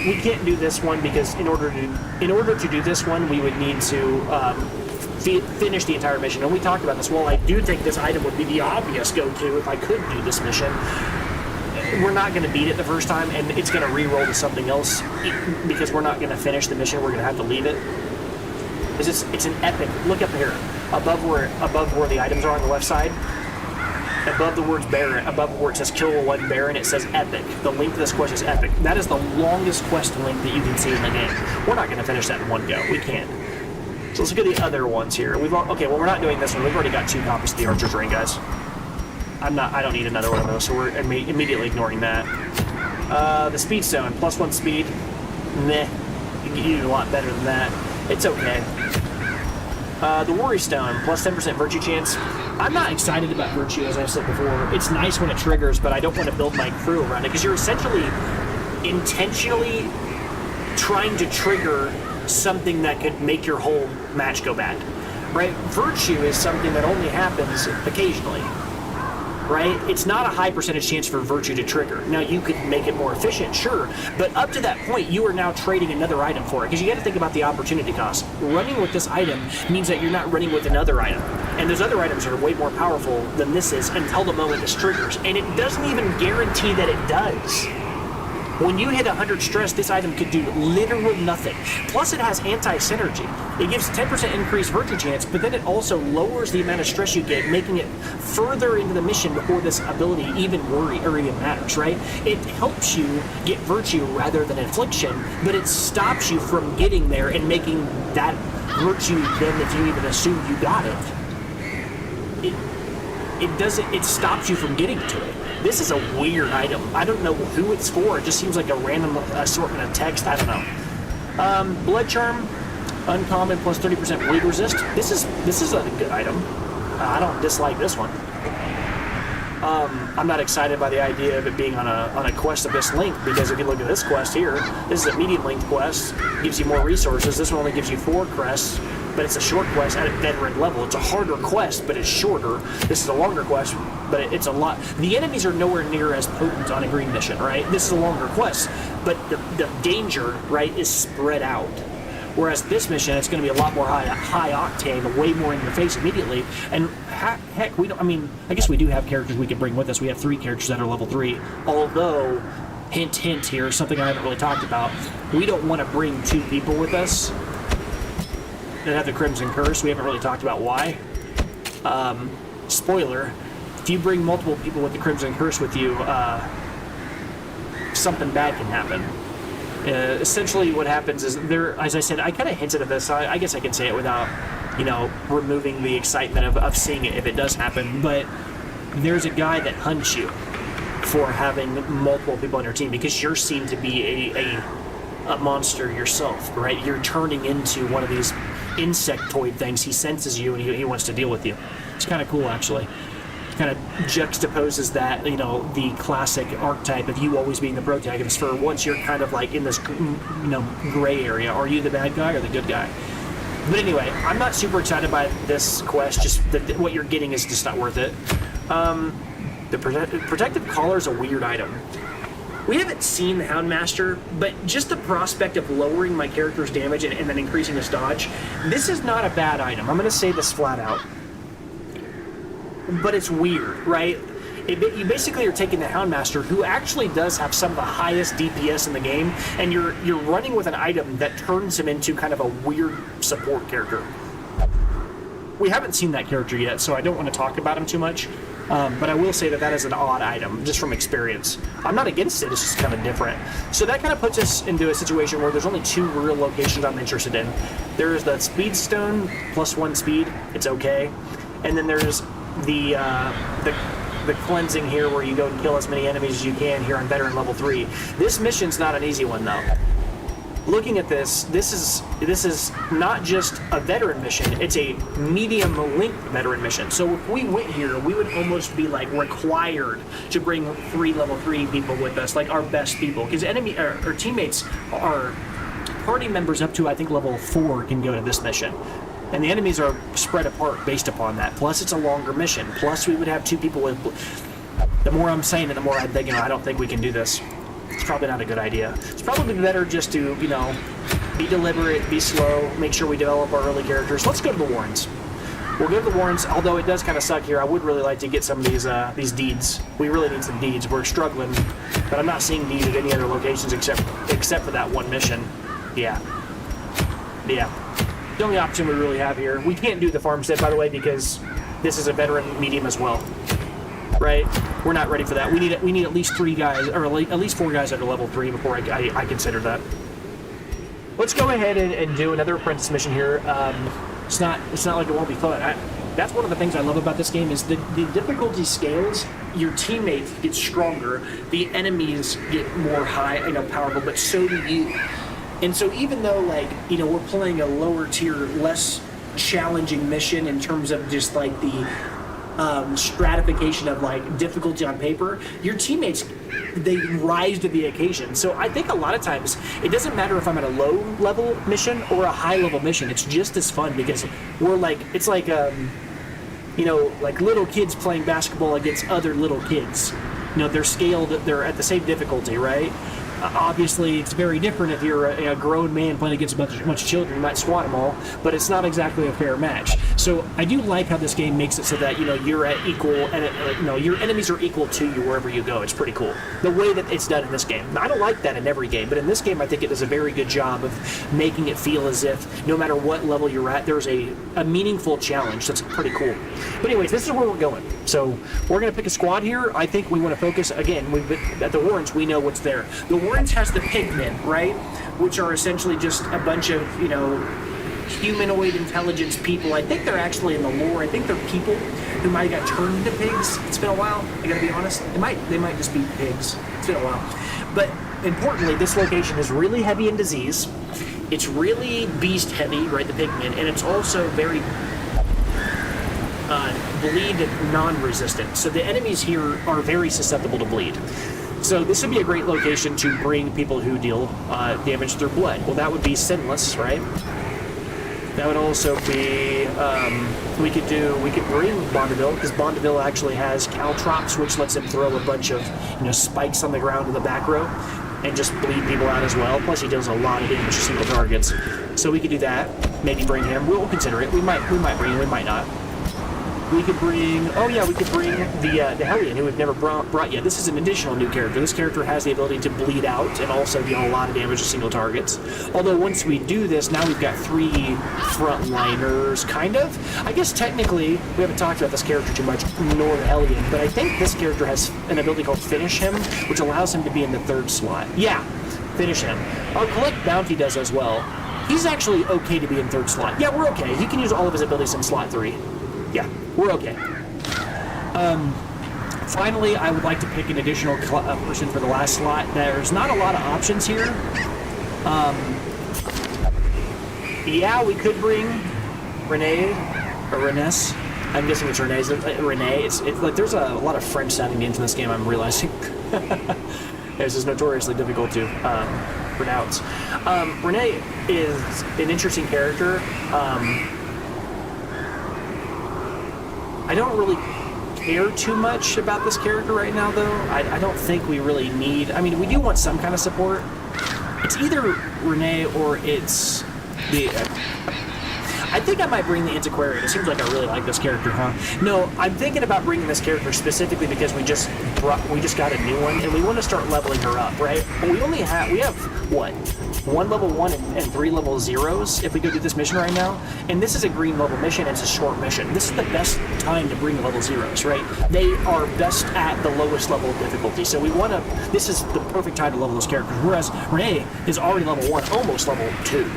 We can't do this one because in order to do this one, we would need to finish the entire mission. And we talked about this. Well, I do think this item would be the obvious go-to if I could do this mission. We're not going to beat it the first time, and it's going to re-roll to something else because we're not going to finish the mission. We're going to have to leave it. It's an epic. Look up here, above where the items are on the left side. Above the words Baron, above where it says kill 1 Baron, it says epic. The length of this quest is epic. That is the longest quest length that you can see in the game. We're not going to finish that in one go. We can't. So let's look at the other ones here. Okay, well, we're not doing this one. We've already got 2 copies of the Archer's Ring, guys. I don't need another one of those, so we're immediately ignoring that. The Speed Stone, +1 speed. Meh. You can do a lot better than that. It's okay. The Worry Stone, +10% virtue chance. I'm not excited about virtue, as I've said before. It's nice when it triggers, but I don't want to build my crew around it, because you're essentially intentionally trying to trigger something that could make your whole match go bad, right? Virtue is something that only happens occasionally. right? It's not a high percentage chance for virtue to trigger. Now, you could make it more efficient, sure, but up to that point, you are now trading another item for it, because you got to think about the opportunity cost. Running with this item means that you're not running with another item, and those other items are way more powerful than this is until the moment this triggers, and it doesn't even guarantee that it does. When you hit 100 stress, this item could do literal nothing. Plus, it has anti-synergy. It gives 10% increased virtue chance, but then it also lowers the amount of stress you get, making it further into the mission before this ability even matters, right? It helps you get virtue rather than infliction, but it stops you from getting there and making that virtue then, if you even assume you got it. It stops you from getting to it. This is a weird item. I don't know who it's for. It just seems like a random assortment of text. I don't know. Blood Charm, uncommon, plus 30% bleed resist. This is a good item. I don't dislike this one. I'm not excited by the idea of it being on a quest of this length, because if you look at this quest here, this is a medium length quest. Gives you more resources. This one only gives you 4 crests. But it's a short quest at a veteran level. It's a harder quest, but it's shorter. This is a longer quest, but it's a lot. The enemies are nowhere near as potent on a green mission, right? This is a longer quest, but the danger, right, is spread out. Whereas this mission, it's going to be a lot more high octane, way more in your face immediately. And heck, we don't. I mean, I guess we do have characters we can bring with us. We have 3 characters that are level 3. Although, hint, hint here, something I haven't really talked about. We don't want to bring 2 people with us that have the Crimson Curse. We haven't really talked about why. Spoiler, if you bring multiple people with the Crimson Curse with you, something bad can happen. Essentially what happens is, as I said, I kind of hinted at this, I guess I can say it without, removing the excitement of seeing it if it does happen, but there's a guy that hunts you for having multiple people on your team, because you're seen to be a monster yourself, right? You're turning into one of these insectoid things. He senses you and he wants to deal with you. It's kind of cool, actually. It kind of juxtaposes that, the classic archetype of you always being the protagonist. For once, you're kind of like in this, gray area. Are you the bad guy or the good guy? But anyway, I'm not super excited by this quest. Just what you're getting is just not worth it. The protective collar is a weird item. We haven't seen the Houndmaster, but just the prospect of lowering my character's damage and then increasing his dodge, this is not a bad item. I'm going to say this flat out. But it's weird, right? You basically are taking the Houndmaster, who actually does have some of the highest DPS in the game, and you're running with an item that turns him into kind of a weird support character. We haven't seen that character yet, so I don't want to talk about him too much. But I will say that is an odd item, just from experience. I'm not against it, it's just kind of different. So that kind of puts us into a situation where there's only 2 real locations I'm interested in. There's the Speed Stone, plus 1 speed, it's okay. And then there's the cleansing here, where you go and kill as many enemies as you can here on veteran level 3. This mission's not an easy one, though. Looking at this is not just a veteran mission, it's a medium length veteran mission. So if we went here, we would almost be like required to bring 3 level 3 people with us, like our best people, because our teammates, our party members up to, I think, level 4 can go to this mission. And the enemies are spread apart based upon that. Plus, it's a longer mission. Plus, we would have 2 people with... The more I'm saying it, the more I think, I don't think we can do this. It's probably not a good idea. It's probably better just to, be deliberate, be slow, make sure we develop our early characters. Let's go to the Warrens. We'll go to the Warrens, although it does kind of suck here. I would really like to get some of these deeds. We really need some deeds. We're struggling, but I'm not seeing deeds at any other locations except for that one mission. Yeah. The only option we really have here. We can't do the farmstead, by the way, because this is a veteran medium as well. Right? We're not ready for that. We need at least 3 guys, or at least 4 guys that are level 3 before I consider that. Let's go ahead and do another apprentice mission here. It's not like it won't be fun. That's one of the things I love about this game is the difficulty scales. Your teammates get stronger, the enemies get more powerful, but so do you. And so even though we're playing a lower tier, less challenging mission in terms of just like the stratification of difficulty on paper, your teammates, they rise to the occasion. So I think a lot of times it doesn't matter if I'm at a low level mission or a high level mission. It's just as fun because we're like little kids playing basketball against other little kids. They're scaled, they're at the same difficulty, right? Obviously, it's very different if you're a grown man playing against a bunch of children. You might swat them all, but it's not exactly a fair match. So I do like how this game makes it so that you're at equal, and your enemies are equal to you wherever you go. It's pretty cool the way that it's done in this game. Now, I don't like that in every game, but in this game, I think it does a very good job of making it feel as if no matter what level you're at, there's a meaningful challenge. That's pretty cool. But anyways, this is where we're going. So we're going to pick a squad here. I think we want to focus again. At the Warrens, we know what's there. The Warrens has the pigmen, right? Which are essentially just a bunch of, humanoid intelligence people. I think they're actually in the lore. I think they're people who might have got turned into pigs. It's been a while. I gotta be honest. They might just be pigs. It's been a while. But importantly, this location is really heavy in disease. It's really beast heavy, right? The pigmen, and it's also very bleed non-resistant. So the enemies here are very susceptible to bleed. So this would be a great location to bring people who deal damage through blood. Well, that would be sinless, right? That would also be, we could bring Bondeville, because Bondeville actually has caltrops, which lets him throw a bunch of, spikes on the ground in the back row, and just bleed people out as well. Plus he deals a lot of damage to single targets. So we could do that, maybe bring him. We'll consider it. We might bring him, we might not. We could bring the Hellion, who we've never brought yet. This is an additional new character. This character has the ability to bleed out and also deal a lot of damage to single targets. Although once we do this, now we've got 3 frontliners, kind of. I guess technically, we haven't talked about this character too much, nor the Hellion, but I think this character has an ability called Finish Him, which allows him to be in the 3rd slot. Yeah, Finish Him. Our Collect Bounty does as well. He's actually okay to be in 3rd slot. Yeah, we're okay. He can use all of his abilities in slot 3. Yeah, we're okay. Finally, I would like to pick an additional person for the last slot. There's not a lot of options here. Yeah, we could bring Renee, or Renesse. I'm guessing it's Renee's. Renee. It's like there's a lot of French-sounding names in this game, I'm realizing. This is notoriously difficult to pronounce. Renee is an interesting character. I don't really care too much about this character right now, though. I don't think we really need... I mean, we do want some kind of support. It's either Renee or it's the... I think I might bring the Antiquarian. It seems like I really like this character, huh? No, I'm thinking about bringing this character specifically because we just got a new one, and we want to start leveling her up, right? But we have, what? 1 level 1 and 3 level 0s if we go do this mission right now. And this is a green level mission, and it's a short mission. This is the best time to bring level 0s, right? They are best at the lowest level of difficulty. So we want to, this is the perfect time to level those characters. Whereas Renee is already level 1, almost level 2.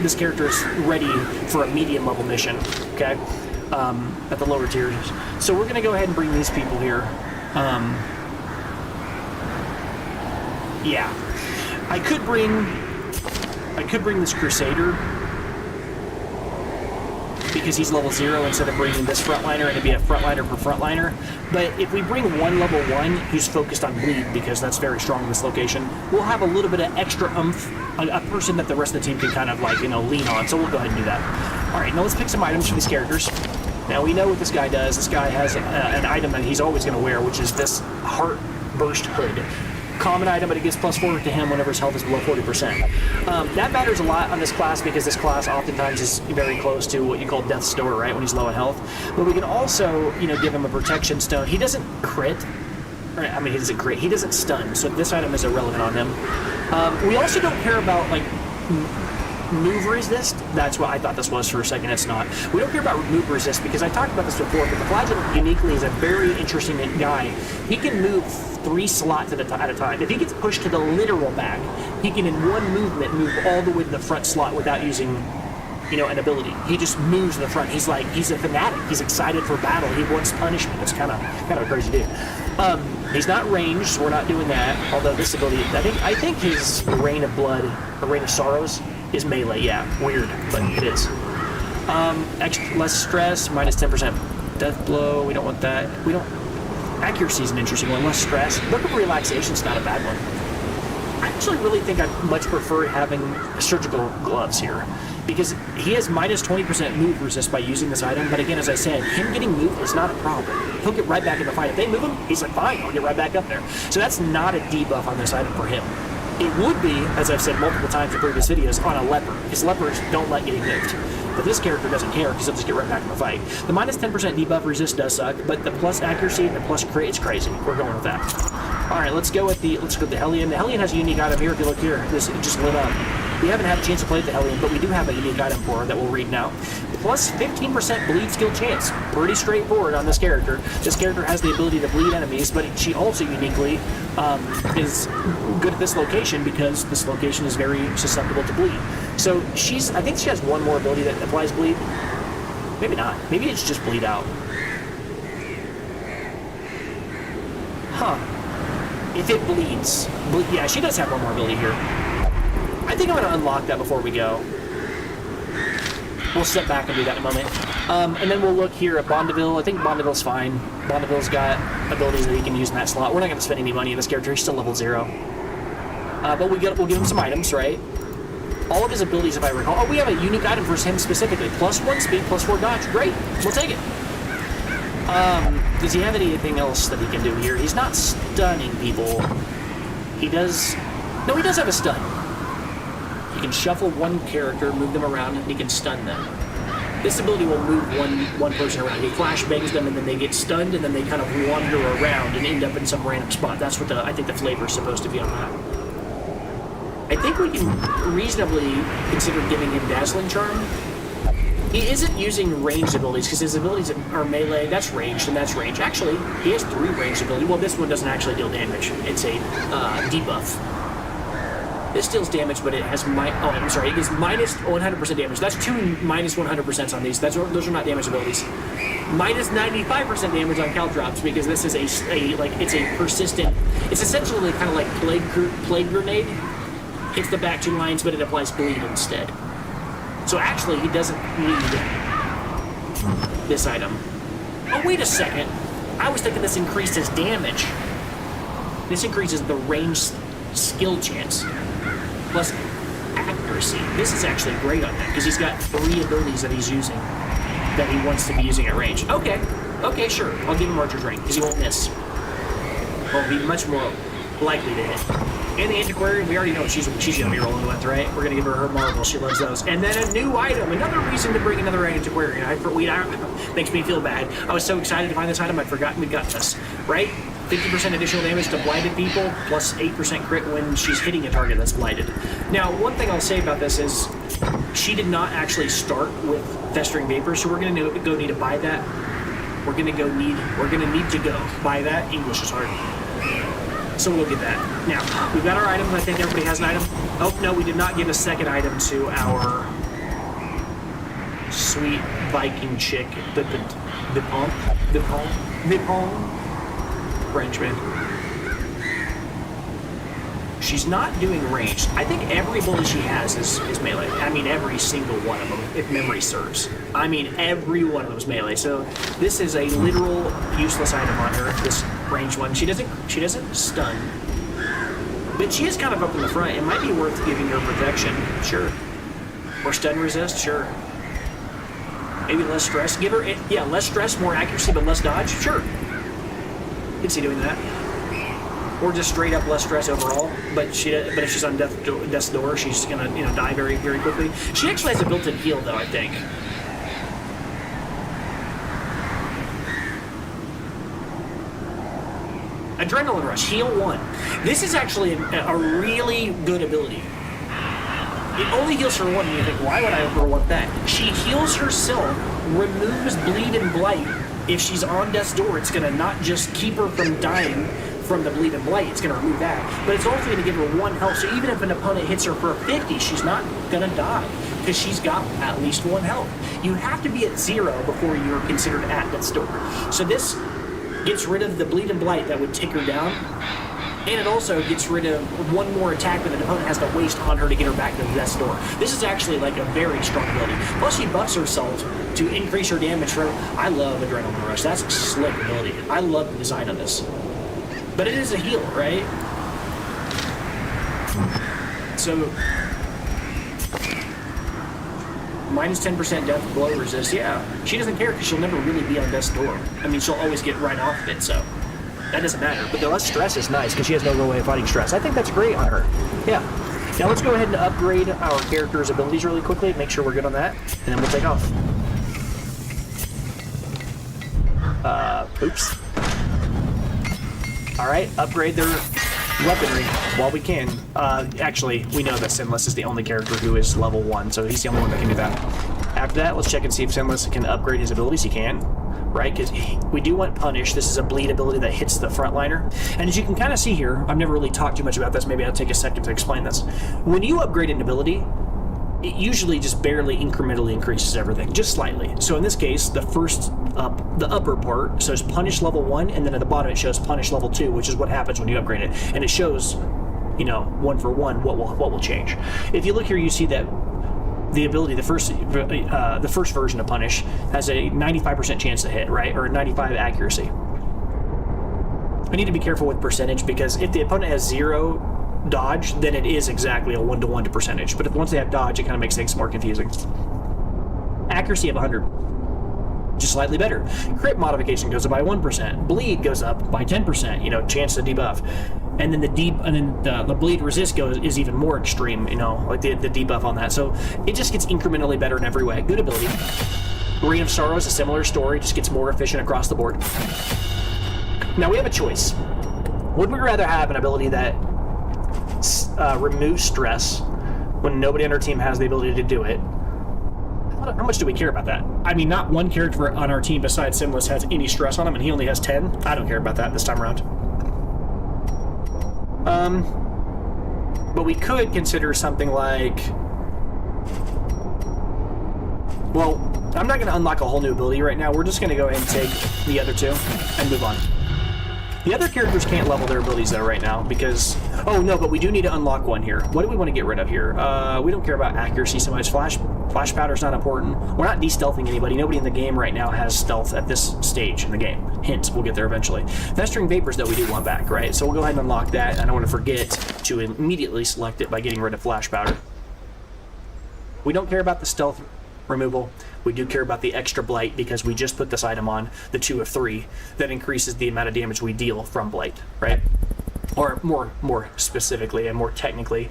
This character is ready for a medium level mission, okay? At the lower tiers. So we're gonna go ahead and bring these people here. Yeah. I could bring this Crusader because he's level 0 instead of bringing this frontliner, and it'd be a frontliner per frontliner. But if we bring one level 1 who's focused on bleed, because that's very strong in this location, we'll have a little bit of extra oomph, a person that the rest of the team can kind of like, lean on. So we'll go ahead and do that. All right, now let's pick some items for these characters. Now we know what this guy does. This guy has an item that he's always going to wear, which is this Heart Burst Hood. Common item, but it gives +4 to him whenever his health is below 40%. That matters a lot on this class because this class oftentimes is very close to what you call Death's Door, right, when he's low in health. But we can also, give him a Protection Stone. He doesn't crit. He doesn't crit. He doesn't stun, so this item is irrelevant on him. We also don't care about, move resist. That's what I thought this was for a second. It's not. We don't care about move resist because I talked about this before, but the Flagellant uniquely is a very interesting guy. He can move 3 slots at a time. If he gets pushed to the literal back, he can in one movement move all the way to the front slot without using an ability. He just moves to the front. He's a fanatic. He's excited for battle. He wants punishment. It's kind of a crazy dude. He's not ranged, so we're not doing that. Although this ability, I think his Rain of Blood, or Rain of Sorrows, is melee. Yeah, weird, but it is. Less stress, minus 10% death blow. We don't want that. We don't. Accuracy is an interesting one. Less stress. Book of Relaxation is not a bad one. I actually really think I much prefer having surgical gloves here. because he has minus 20% move resist by using this item, but again, as I said, him getting moved is not a problem. He'll get right back in the fight. If they move him, he's like, fine, I'll get right back up there. So that's not a debuff on this item for him. It would be, as I've said multiple times in previous videos, on a leper, because lepers don't like getting moved. But this character doesn't care, because he'll just get right back in the fight. The minus 10% debuff resist does suck, but the plus accuracy and the plus crit is crazy. We're going with that. Alright, let's go with the Hellion. The Hellion has a unique item here. If you look here, this just lit up. We haven't had a chance to play the Hellion, but we do have a unique item for her that we'll read now. Plus 15% bleed skill chance. Pretty straightforward on this character. This character has the ability to bleed enemies, but she also uniquely is good at this location because this location is very susceptible to bleed. So I think she has one more ability that applies bleed. Maybe not. Maybe it's just bleed out. Huh. If it bleeds. Yeah, she does have one more ability here. I think I'm going to unlock that before we go. We'll step back and do that in a moment. And then we'll look here at Bondeville. I think Bondeville's fine. Bondeville's got abilities that he can use in that slot. We're not going to spend any money on this character. He's still level 0. But we'll give him some items, right? All of his abilities, if I recall. Oh, we have a unique item for him specifically. +1 speed, +4 dodge. Great. We'll take it. Does he have anything else that he can do here? He's not stunning people. He does... No, he does have a stun. He can shuffle one character, move them around, and he can stun them. This ability will move one person around. He flashbangs them, and then they get stunned, and then they kind of wander around and end up in some random spot. That's what I think the flavor is supposed to be on that. I think we can reasonably consider giving him Dazzling Charm. He isn't using ranged abilities, because his abilities are melee. That's ranged, and that's range. Actually, he has 3 ranged abilities. Well, this one doesn't actually deal damage. It's a debuff. This deals damage, but it has it is minus 100% damage. That's 2 minus 100% on these. Those are not damage abilities. Minus 95% damage on Caltrops, because this is it's a persistent. It's essentially kind of like plague grenade. Hits the back 2 lines, but it applies bleed instead. So actually, he doesn't need this item. Oh, wait a second. I was thinking this increased his damage. This increases the range skill chance. Plus accuracy. This is actually great on him, because he's got 3 abilities that he's using that he wants to be using at range. Okay, sure. I'll give him Archer's Ring, because he won't miss. He'll be much more likely to hit. And the Antiquarian, we already know what she's going to be rolling with, right? We're going to give her Marvel. She loves those. And then a new item. Another reason to bring another Antiquarian. Makes me feel bad. I was so excited to find this item, I'd forgotten we got this, right? 50% additional damage to blinded people, plus 8% crit when she's hitting a target that's blinded. Now, one thing I'll say about this is she did not actually start with Festering Vapor, so we're going to go need to buy that. We're going to need to go buy that. English is hard. So we'll get that. Now, we've got our items. I think everybody has an item. Oh, no, we did not give a second item to our sweet Viking chick, the Pong Frenchman. She's not doing ranged. I think every ability she has is melee. I mean, every single one of them, if memory serves. I mean, every one of them is melee. So this is a literal useless item on her, this ranged one. She doesn't stun, but she is kind of up in the front. It might be worth giving her protection, sure. Or stun resist, sure. Maybe less stress. Give her, less stress, more accuracy, but less dodge, sure. You can see doing that. Or just straight up less stress overall. But if she's on death's door, she's gonna die very, very quickly. She actually has a built-in heal though, I think. Adrenaline Rush, heal 1. This is actually a really good ability. It only heals her 1, and you think, why would I ever want that? She heals herself, removes bleed and blight. If she's on death's door, it's gonna not just keep her from dying from the bleed and blight, it's going to remove that, but it's also going to give her 1 health, so even if an opponent hits her for 50, she's not going to die, because she's got at least 1 health. You have to be at 0 before you're considered at death's door. So this gets rid of the bleed and blight that would take her down, and it also gets rid of 1 more attack that an opponent has to waste on her to get her back to the death's door. This is actually like a very strong ability. Plus she buffs herself to increase her damage from... I love Adrenaline Rush. That's a slick ability. I love the design of this. But it is a heal, right? So minus 10% death blow resist. Yeah, she doesn't care because she'll never really be on death's door. I mean, she'll always get right off of it, so that doesn't matter. But the less stress is nice because she has no real way of fighting stress. I think that's great on her. Yeah. Now let's go ahead and upgrade our character's abilities really quickly, make sure we're good on that, and then we'll take off. Oops. Alright, upgrade their weaponry while we can. Actually, we know that Sinless is the only character who is level 1, so he's the only one that can do that. After that, let's check and see if Sinless can upgrade his abilities. He can, right? Because we do want Punish. This is a bleed ability that hits the frontliner. And as you can kind of see here, I've never really talked too much about this. Maybe I'll take a second to explain this. When you upgrade an ability, it usually just barely incrementally increases everything, just slightly. So in this case, the upper part shows Punish level 1, and then at the bottom it shows Punish level 2, which is what happens when you upgrade it. And it shows, you know, one for one what will change. If you look here, you see that the ability, the first version of Punish has a 95% chance to hit, right, or 95 accuracy. I need to be careful with percentage because if the opponent has 0 dodge, then it is exactly a 1-to-1 to percentage. But if once they have dodge, it kind of makes things more confusing. Accuracy of 100, just slightly better. Crit modification goes up by 1%. Bleed goes up by 10%. You know, chance to debuff. And then the bleed resist is even more extreme. You know, like the debuff on that. So it just gets incrementally better in every way. Good ability. Reign of Sorrow is a similar story. Just gets more efficient across the board. Now we have a choice. Would we rather have an ability that remove stress when nobody on our team has the ability to do it? How much do we care about that? I mean, not one character on our team besides Sinless has any stress on him, and he only has 10. I don't care about that this time around. But we could consider something like... Well, I'm not going to unlock a whole new ability right now. We're just going to go ahead and take the other two and move on. The other characters can't level their abilities though right now because... Oh no, but we do need to unlock one here. What do we want to get rid of here? We don't care about accuracy so much. Flash powder's not important. We're not de-stealthing anybody. Nobody in the game right now has stealth at this stage in the game. Hint, we'll get there eventually. Festering Vapors though we do want back, right? So we'll go ahead and unlock that. I don't want to forget to immediately select it by getting rid of Flash Powder. We don't care about the stealth removal. We do care about the extra blight because we just put this item on, the 2 of 3, that increases the amount of damage we deal from blight, right? Or more specifically and more technically,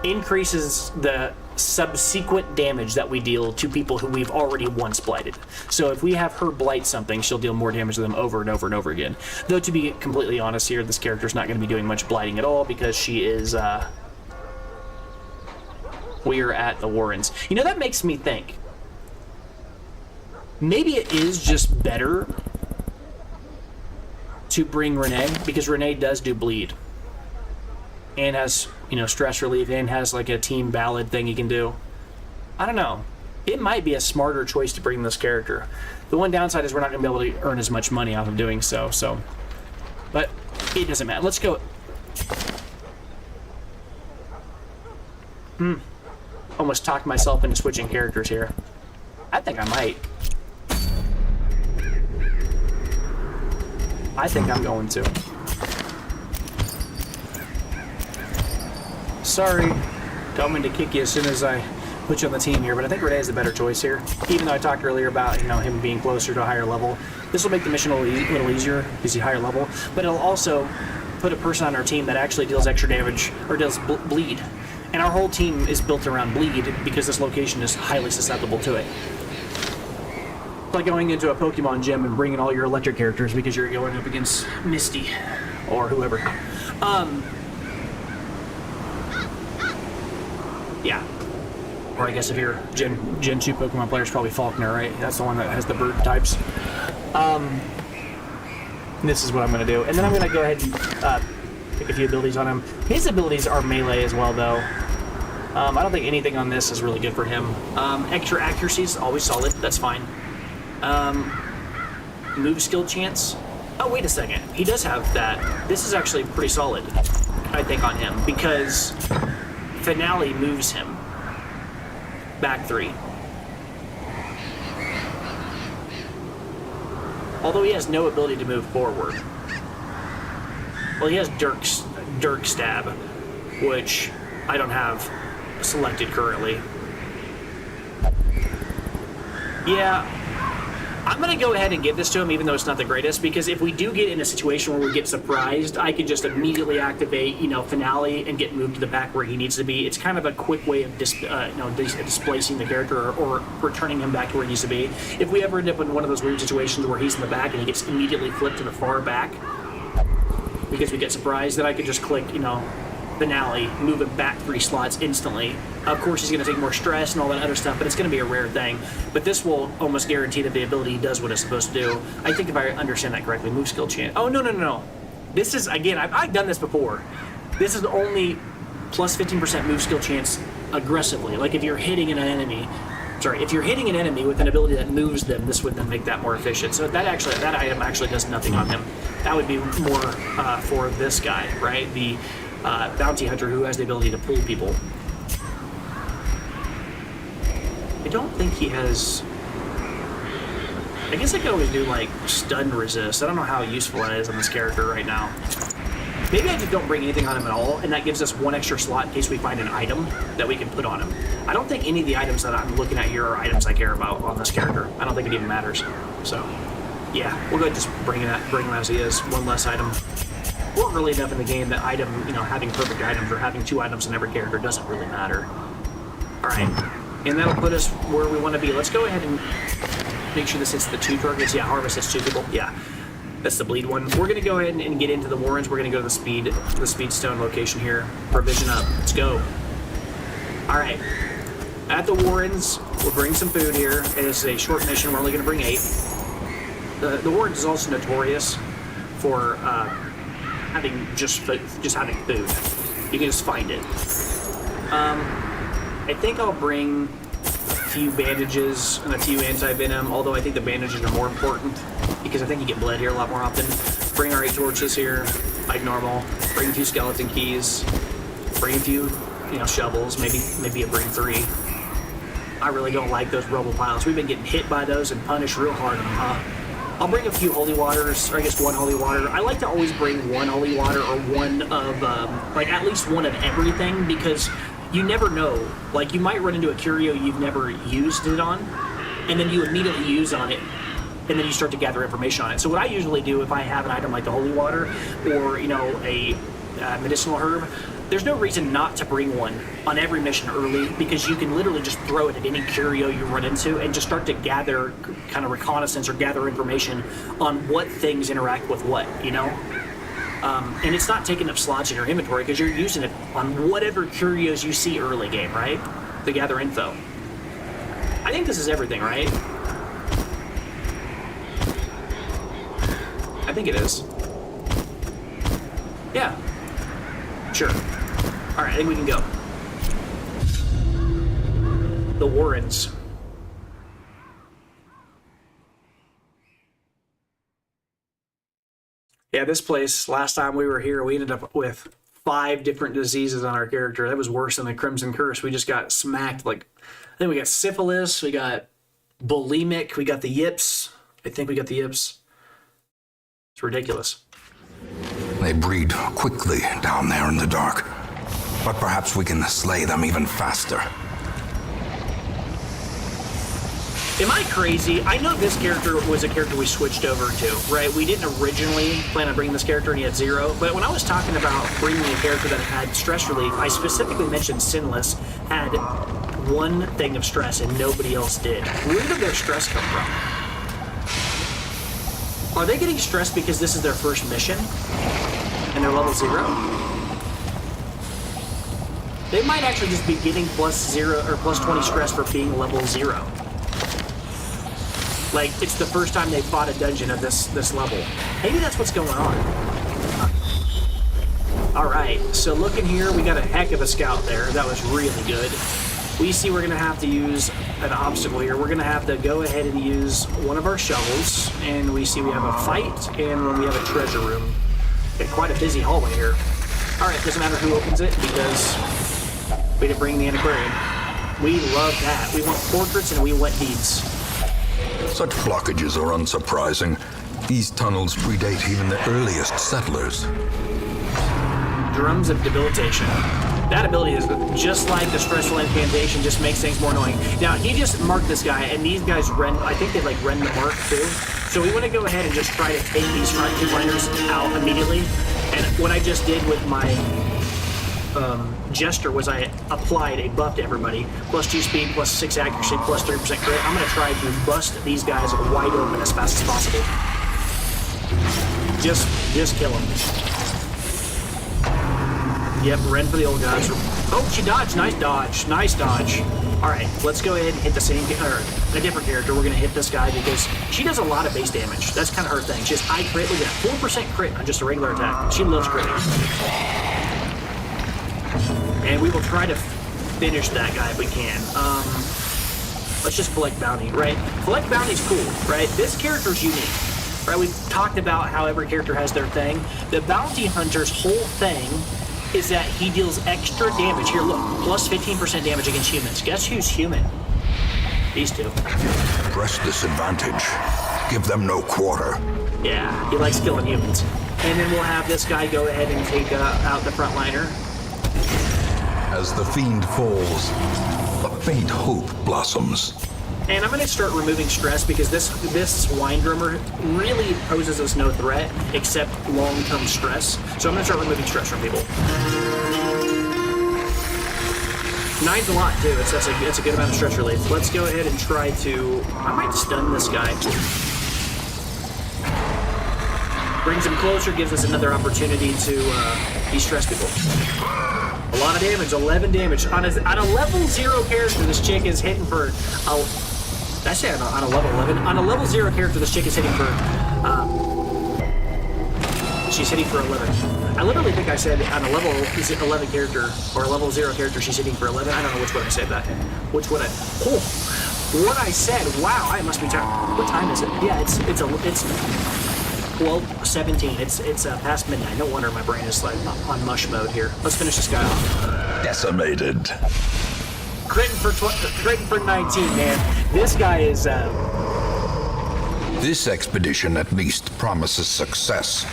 increases the subsequent damage that we deal to people who we've already once blighted. So if we have her blight something, she'll deal more damage to them over and over and over again. Though to be completely honest here, this character's not going to be doing much blighting at all because she is, we are at the Warrens. You know, that makes me think. Maybe it is just better to bring Renee, because Renee does do bleed. And has, you know, stress relief, and has like a team ballad thing you can do. I don't know. It might be a smarter choice to bring this character. The one downside is we're not going to be able to earn as much money out of doing so, but it doesn't matter. Let's go. Almost talked myself into switching characters here. I think I might. I think I'm going to. Sorry, don't mean to kick you as soon as I put you on the team here, but I think Renee is the better choice here. Even though I talked earlier about, you know, him being closer to a higher level, this will make the mission a little easier because he's higher level. But it'll also put a person on our team that actually deals extra damage or does bleed. And our whole team is built around bleed because this location is highly susceptible to it. It's like going into a Pokemon gym and bringing all your electric characters because you're going up against Misty or whoever. Yeah. Or I guess if you're Gen 2 Pokemon players, probably Faulkner, right? That's the one that has the bird types. This is what I'm going to do. And then I'm going to go ahead and pick a few abilities on him. His abilities are melee as well, though. I don't think anything on this is really good for him. Extra accuracy is always solid. That's fine. Move skill chance. Oh, wait a second. He does have that. This is actually pretty solid, I think, on him, because Finale moves him back 3. Although he has no ability to move forward. Well, he has Dirk Stab, which I don't have selected currently. Yeah, I'm going to go ahead and give this to him, even though it's not the greatest, because if we do get in a situation where we get surprised, I could just immediately activate, Finale and get moved to the back where he needs to be. It's kind of a quick way of displacing the character or returning him back to where he needs to be. If we ever end up in one of those weird situations where he's in the back and he gets immediately flipped to the far back because we get surprised, then I could just click, Finale, move him back 3 slots instantly. Of course, he's going to take more stress and all that other stuff, but it's going to be a rare thing. But this will almost guarantee that the ability does what it's supposed to do. I think if I understand that correctly, move skill chance. Oh, no. This is, again, I've done this before. This is only plus 15% move skill chance aggressively. Like if you're hitting an enemy with an ability that moves them, this would then make that more efficient. So that item actually does nothing on him. That would be more for this guy, right? The bounty hunter who has the ability to pull people. I don't think he has... I guess I could always do, stun resist. I don't know how useful that is on this character right now. Maybe I just don't bring anything on him at all, and that gives us 1 extra slot in case we find an item that we can put on him. I don't think any of the items that I'm looking at here are items I care about on this character. I don't think it even matters. So, yeah, we'll go ahead and just bring him as he is. 1 less item. We're early enough in the game that having perfect items or having 2 items in every character doesn't really matter. Alright. And that'll put us where we want to be. Let's go ahead and make sure this hits the 2 targets. Yeah, harvest hits 2 people. Yeah, that's the bleed one. We're going to go ahead and get into the Warrens. We're going to go to the speed stone location here. Provision up. Let's go. All right. At the Warrens, we'll bring some food here. It is a short mission. We're only going to bring 8. The Warrens is also notorious for having having food. You can just find it. I think I'll bring a few bandages and a few anti-venom, although I think the bandages are more important because I think you get bled here a lot more often. Bring our 8 torches here, like normal. Bring a few skeleton keys. Bring a few, shovels. Maybe bring 3. I really don't like those rubble piles. We've been getting hit by those and punished real hard on them, I'll bring a few holy waters, or I guess 1 holy water. I like to always bring 1 holy water or one of, at least one of everything, because you never know. Like, you might run into a curio you've never used it on, and then you immediately use on it, and then you start to gather information on it. So what I usually do if I have an item like the holy water or, a medicinal herb, there's no reason not to bring one on every mission early, because you can literally just throw it at any curio you run into and just start to gather kind of reconnaissance or gather information on what things interact with what, and it's not taking up slots in your inventory because you're using it on whatever curios you see early game, right? To gather info. I think this is everything, right? I think it is. Yeah. Sure. Alright, I think we can go. The Warrens. Yeah, this place, last time we were here, we ended up with 5 different diseases on our character. That was worse than the Crimson Curse. We just got smacked. I think we got syphilis, we got bulimic, we got the yips. I think we got the yips. It's ridiculous. They breed quickly down there in the dark, but perhaps we can slay them even faster. Am I crazy? I know this character was a character we switched over to, right? We didn't originally plan on bringing this character and he had 0, but when I was talking about bringing a character that had stress relief, I specifically mentioned Sinless had 1 thing of stress and nobody else did. Where did their stress come from? Are they getting stressed because this is their first mission and they're level 0? They might actually just be getting plus 0 or plus 20 stress for being level 0. Like, it's the first time they fought a dungeon of this level. Maybe that's what's going on. Alright, so looking here, we got a heck of a scout there. That was really good. We see we're going to have to use an obstacle here. We're going to have to go ahead and use one of our shovels. And we see we have a fight, and we have a treasure room. Got quite a busy hallway here. Alright, doesn't matter who opens it, because we didn't bring the antiquarian. We love that. We want portraits and we want deeds. Such blockages are unsurprising. These tunnels predate even the earliest settlers. Drums of debilitation. That ability is just like the stressful incantation, just makes things more annoying. Now, he just marked this guy, and these guys rend, I think they like rend the mark too. So we want to go ahead and just try to take these front two liners out immediately. And what I just did with my gesture was I applied a buff to everybody. Plus 2 speed, plus 6 accuracy, plus 3% crit. I'm going to try to bust these guys wide open as fast as possible. Just kill them. Yep, rend for the old guys. Oh, she dodged. Nice dodge. Nice dodge. All right, let's go ahead and hit the same, or a different character. We're going to hit this guy because she does a lot of base damage. That's kind of her thing. She has high crit. Look at that, 4% crit on just a regular attack. She loves critting. And we will try to finish that guy if we can. Let's just collect bounty, right? Collect bounty is cool, right? This character's unique. Right, we've talked about how every character has their thing. The bounty hunter's whole thing is that he deals extra damage. Here, look, plus 15% damage against humans. Guess who's human? These two. Press this advantage. Give them no quarter. Yeah, he likes killing humans. And then we'll have this guy go ahead and take out the frontliner. As the fiend falls, a faint hope blossoms. And I'm going to start removing stress because this wine drummer really poses us no threat except long-term stress. So I'm going to start removing stress from people. 9's a lot too. That's a good amount of stress relief. Let's go ahead and try to. I might stun this guy. Brings him closer, gives us another opportunity to de-stress people. A lot of damage, 11 damage. On a level 0 character, this chick is hitting for. I say on a level 11. On a level 0 character, this chick is hitting for. She's hitting for 11. I literally think I said on a level 11 character or a level 0 character, she's hitting for 11. I don't know which one I said that. Which one I. Oh, what I said. Wow, I must be tired. What time is it? Yeah, it's 12:17. It's past midnight. No wonder my brain is like on mush mode here. Let's finish this guy off. Decimated. Critting for 19, man. This guy is. This expedition at least promises success.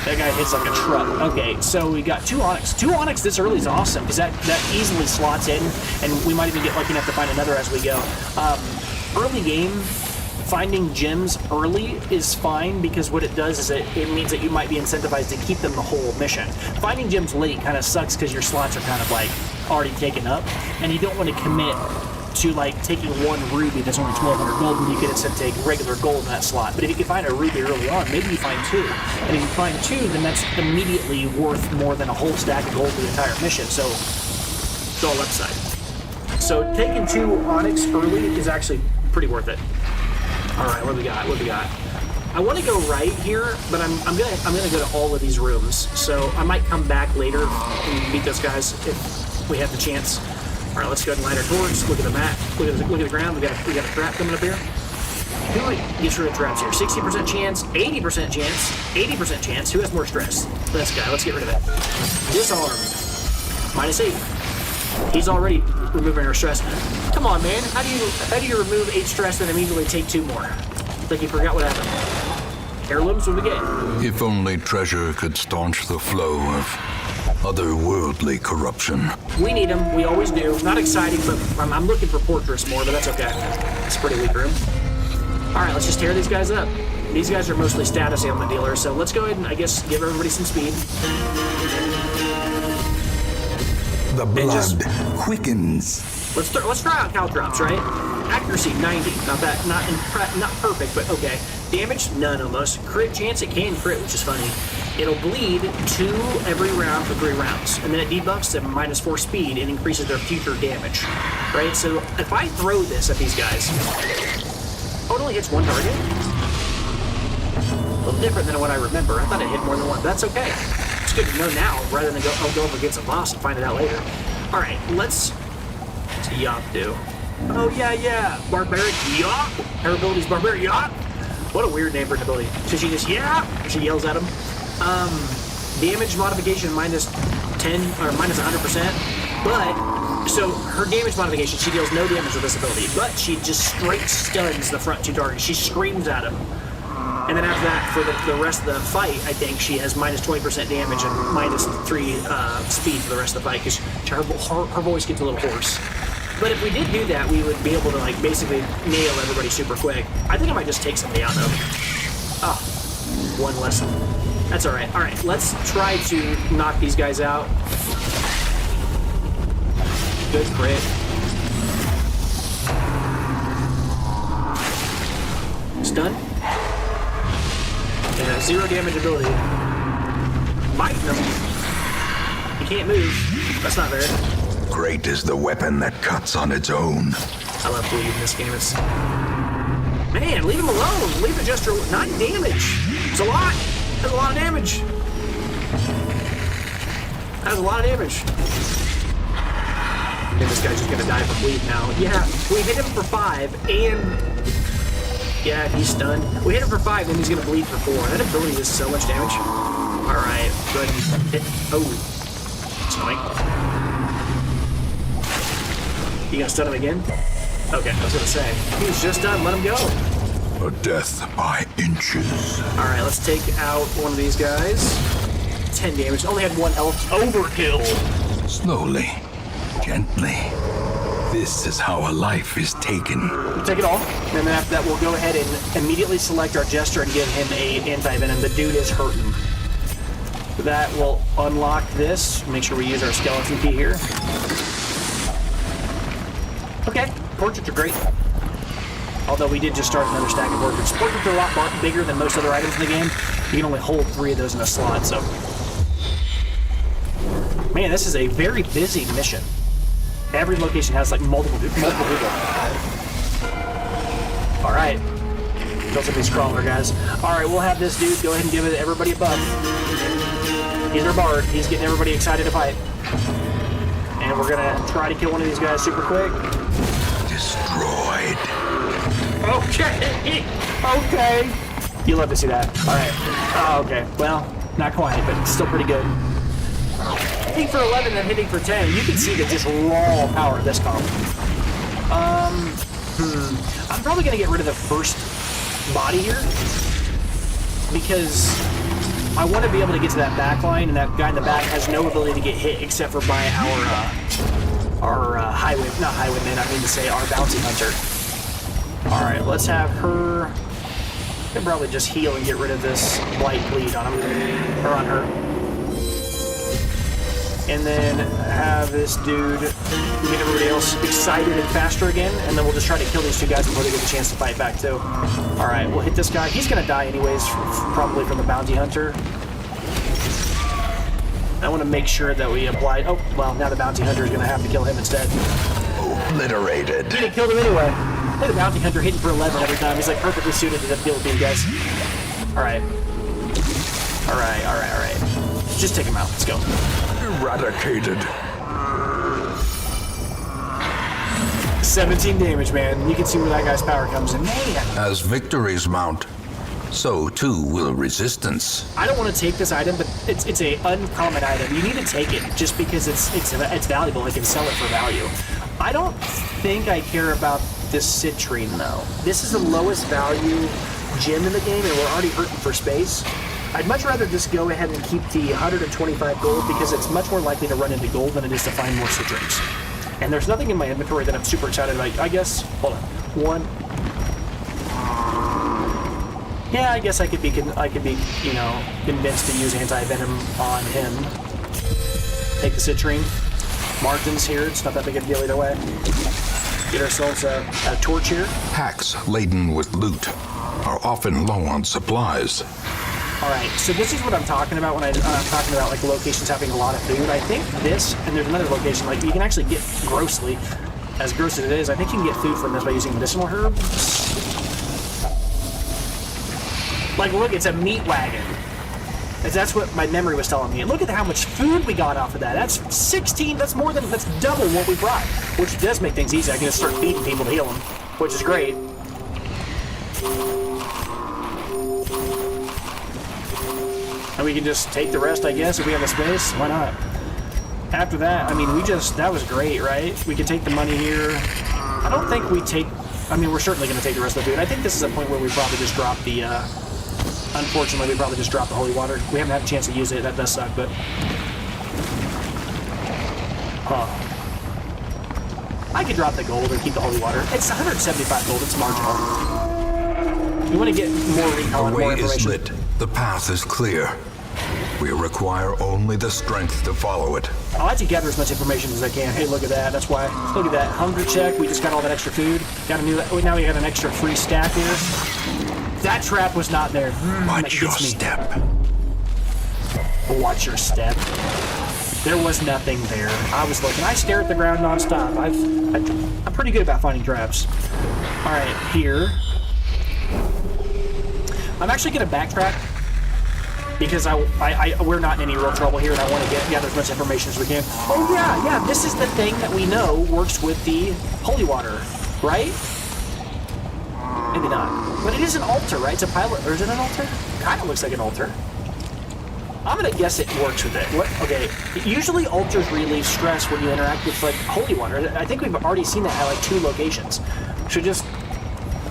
That guy hits like a truck. Okay, so we got 2 Onyx. 2 Onyx this early is awesome because that easily slots in, and we might even get lucky enough to find another as we go. Early game, finding gems early is fine because what it does is it means that you might be incentivized to keep them the whole mission. Finding gems late kind of sucks because your slots are kind of like already taken up, and you don't want to commit to like taking 1 ruby that's only 1,200 gold when you could instead take regular gold in that slot. But if you can find a ruby early on, maybe you find 2. And if you find 2, then that's immediately worth more than a whole stack of gold for the entire mission. So it's all upside. So taking 2 Onyx early is actually pretty worth it. All right, what do we got? What do we got? I want to go right here, but I'm gonna go to all of these rooms. So I might come back later and meet those guys if we have the chance. All right, let's go ahead and light our torch. Look at the map. Look at the ground. We got a trap coming up here. Who gets rid of traps here? 60% chance, 80% chance, 80% chance. Who has more stress? This guy. Let's get rid of that. Disarm. -8. He's already removing our stress. Come on, man. How do you remove 8 stress and immediately take 2 more? It's like you forgot what happened. Heirlooms, what do we get? If only treasure could staunch the flow of otherworldly corruption. We need them. We always do. Not exciting, but I'm looking for Fortress more, but that's okay. It's a pretty weak room. All right, let's just tear these guys up. These guys are mostly status ailment dealers, so let's go ahead and, I guess, give everybody some speed. The blood quickens. Let's try out caltrops, right? Accuracy 90. Not perfect, but okay. Damage none almost. Crit chance, it can crit, which is funny. It'll bleed 2 every round for 3 rounds, and then it debuffs them -4 speed and increases their future damage. Right? So if I throw this at these guys, oh, it only hits 1 target. A little different than what I remember. I thought it hit more than 1. That's okay. It's good to know now rather than go over against a boss and find it out later. All right, what's Yop do? Oh yeah, barbaric Yop. Her ability's barbaric Yop. What a weird name for an ability. So she just she yells at him. Damage modification -10 or -100%. But so her damage modification, she deals no damage with this ability, but she just straight stuns the front 2 targets. She screams at him. And then after that, for the rest of the fight, I think she has minus 20% damage and minus 3 speed for the rest of the fight, because her voice gets a little hoarse. But if we did do that, we would be able to, like, basically nail everybody super quick. I think I might just take somebody out, though. Oh, one lesson. That's alright. Alright, let's try to knock these guys out. Good crit. Stun. And 0 damage ability. Biting them. You can't move. That's not fair. Great is the weapon that cuts on its own. I love bleed in this game. It's... Man, leave him alone. Leave the Jester 9 damage. It's a lot. That's a lot of damage. That's a lot of damage. And this guy's just gonna die from bleed now. Yeah, we hit him for 5 and... Yeah, he's stunned. We hit him for 5, then he's gonna bleed for 4. That ability does so much damage. Alright, go ahead and hit. Oh. That's annoying. You gonna stun him again? Okay, I was gonna say. He's just done, let him go. A death by inches. Alright, let's take out one of these guys. 10 damage. Only had 1 health. Overkill! Slowly. Gently. This is how a life is taken. We'll take it all, and then after that we'll go ahead and immediately select our Jester and give him a anti-venom. The dude is hurting. That will unlock this. Make sure we use our skeleton key here. Okay, portraits are great. Although we did just start another stack of portraits. Portraits are a lot bigger than most other items in the game. You can only hold 3 of those in a slot, so... Man, this is a very busy mission. Every location has like multiple people. Alright. Don't let me crawler, guys. Alright, we'll have this dude go ahead and give everybody a buff. He's our bard. He's getting everybody excited to fight. And we're gonna try to kill one of these guys super quick. Destroyed. Okay. Okay. You love to see that. Alright. Oh, okay. Well, not quite, but still pretty good. Hitting for 11 and hitting for 10, you can see the just raw power of this comp. I'm probably going to get rid of the first body here, because I want to be able to get to that back line, and that guy in the back has no ability to get hit except for by our highwayman, I mean to say our bounty hunter. Alright, let's have her... I can probably just heal and get rid of this blight bleed on him, or on her. And then have this dude get everybody else excited and faster again, and then we'll just try to kill these 2 guys before they get a chance to fight back too. Alright, we'll hit this guy. He's gonna die anyways, probably from the bounty hunter. I want to make sure that we apply... Oh, well, now the bounty hunter is gonna have to kill him instead. Obliterated. He killed him anyway. Hey, the bounty hunter hitting for 11 every time. He's like perfectly suited to deal with these guys. Alright. Alright. Just take him out. Let's go. Eradicated. 17 damage, man. You can see where that guy's power comes in. Man! As victories mount, so too will resistance. I don't want to take this item, but it's a uncommon item. You need to take it just because it's valuable. I can sell it for value. I don't think I care about this citrine, though. This is the lowest value gem in the game, and we're already hurting for space. I'd much rather just go ahead and keep the 125 gold, because it's much more likely to run into gold than it is to find more citrines. And there's nothing in my inventory that I'm super excited about. I guess, hold on, 1. Yeah, I guess I could be, you know, convinced to use anti-venom on him. Take the citrine. Margins here, it's not that big a deal either way. Get ourselves a torch here. Packs laden with loot are often low on supplies. Alright, so this is what I'm talking about when I'm talking about like locations having a lot of food. I think this, and there's another location, like you can actually get grossly, as gross as it is, I think you can get food from this by using medicinal herbs. Like look, it's a meat wagon. That's what my memory was telling me. Look at how much food we got off of that. That's 16, that's double what we brought. Which does make things easy. I can just start feeding people to heal them, which is great. And we can just take the rest, I guess, if we have the space. Why not? After that, I mean, that was great, right? We can take the money here. I don't think we take, I mean, we're certainly going to take the rest of the food. I think this is a point where we probably just drop the Unfortunately, we probably just dropped the holy water. We haven't had a chance to use it. That does suck, but... I could drop the gold or keep the holy water. It's 175 gold. It's marginal. You want to get more recon, The more way is information. lit. The path is clear. We require only the strength to follow it. I like to gather as much information as I can. Hey, look at that. That's why. Look at that. Hunger check. We just got all that extra food. Got a new... Now we got an extra free stack here. That trap was not there. Watch your step. Watch your step. There was nothing there. I was looking. I stare at the ground nonstop. I'm pretty good about finding traps. All right, here. I'm actually going to backtrack because we're not in any real trouble here, and I want to gather as much information as we can. Oh yeah, this is the thing that we know works with the holy water, right? Maybe not. But it is an altar, right? It's a pilot, or is it an altar? Kind of looks like an altar. I'm gonna guess it works with it. What? Okay. Usually altars relieve stress when you interact with like holy water. I think we've already seen that at like 2 locations. So just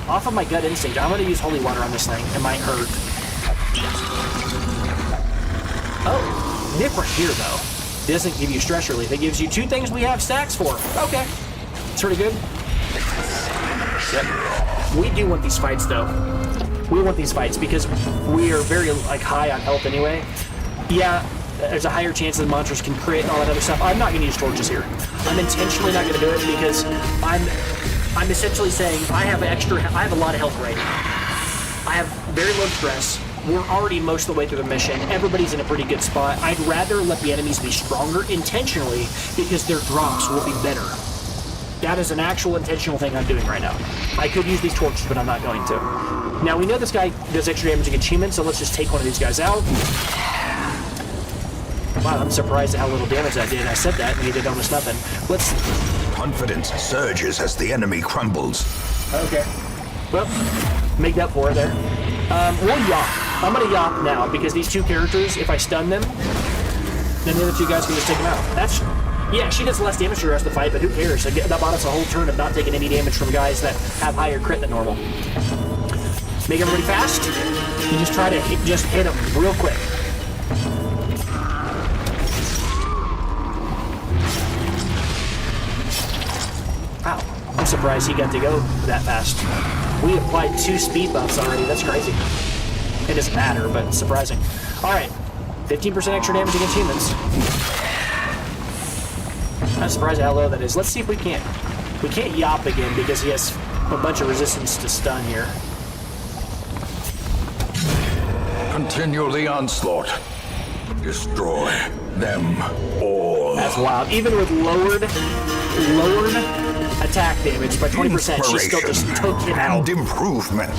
off of my gut instinct, I'm gonna use holy water on this thing. It might hurt. Oh, different here though. It doesn't give you stress relief. It gives you 2 things we have stacks for. Okay. It's pretty good. Yep. We do want these fights though. We want these fights because we are very like high on health anyway. Yeah, there's a higher chance that the monsters can crit and all that other stuff. I'm not going to use torches here. I'm intentionally not going to do it because I'm essentially saying I have a lot of health right now. I have very low stress. We're already most of the way through the mission. Everybody's in a pretty good spot. I'd rather let the enemies be stronger intentionally because their drops will be better. That is an actual intentional thing I'm doing right now. I could use these torches, but I'm not going to. Now, we know this guy does extra damage against humans, so let's just take one of these guys out. Wow, I'm surprised at how little damage that did. I said that, and he did almost nothing. Let's... Confidence surges as the enemy crumbles. Okay. Well, make that for her there. We'll yop. I'm going to yop now, because these 2 characters, if I stun them, then the other 2 guys can just take them out. That's... Yeah, she does less damage to the rest of the fight, but who cares? That bought us a whole turn of not taking any damage from guys that have higher crit than normal. Make everybody fast. You just try to hit them real quick. Wow, I'm surprised he got to go that fast. We applied 2 speed buffs already. That's crazy. It doesn't matter, but it's surprising. All right, 15% extra damage against humans. I'm surprised at how low that is. Let's see if we can't. We can't yop again because he has a bunch of resistance to stun here. Continue the onslaught. Destroy them all. That's wild. Even with lowered attack damage by 20%, she still just took him out. And improvement.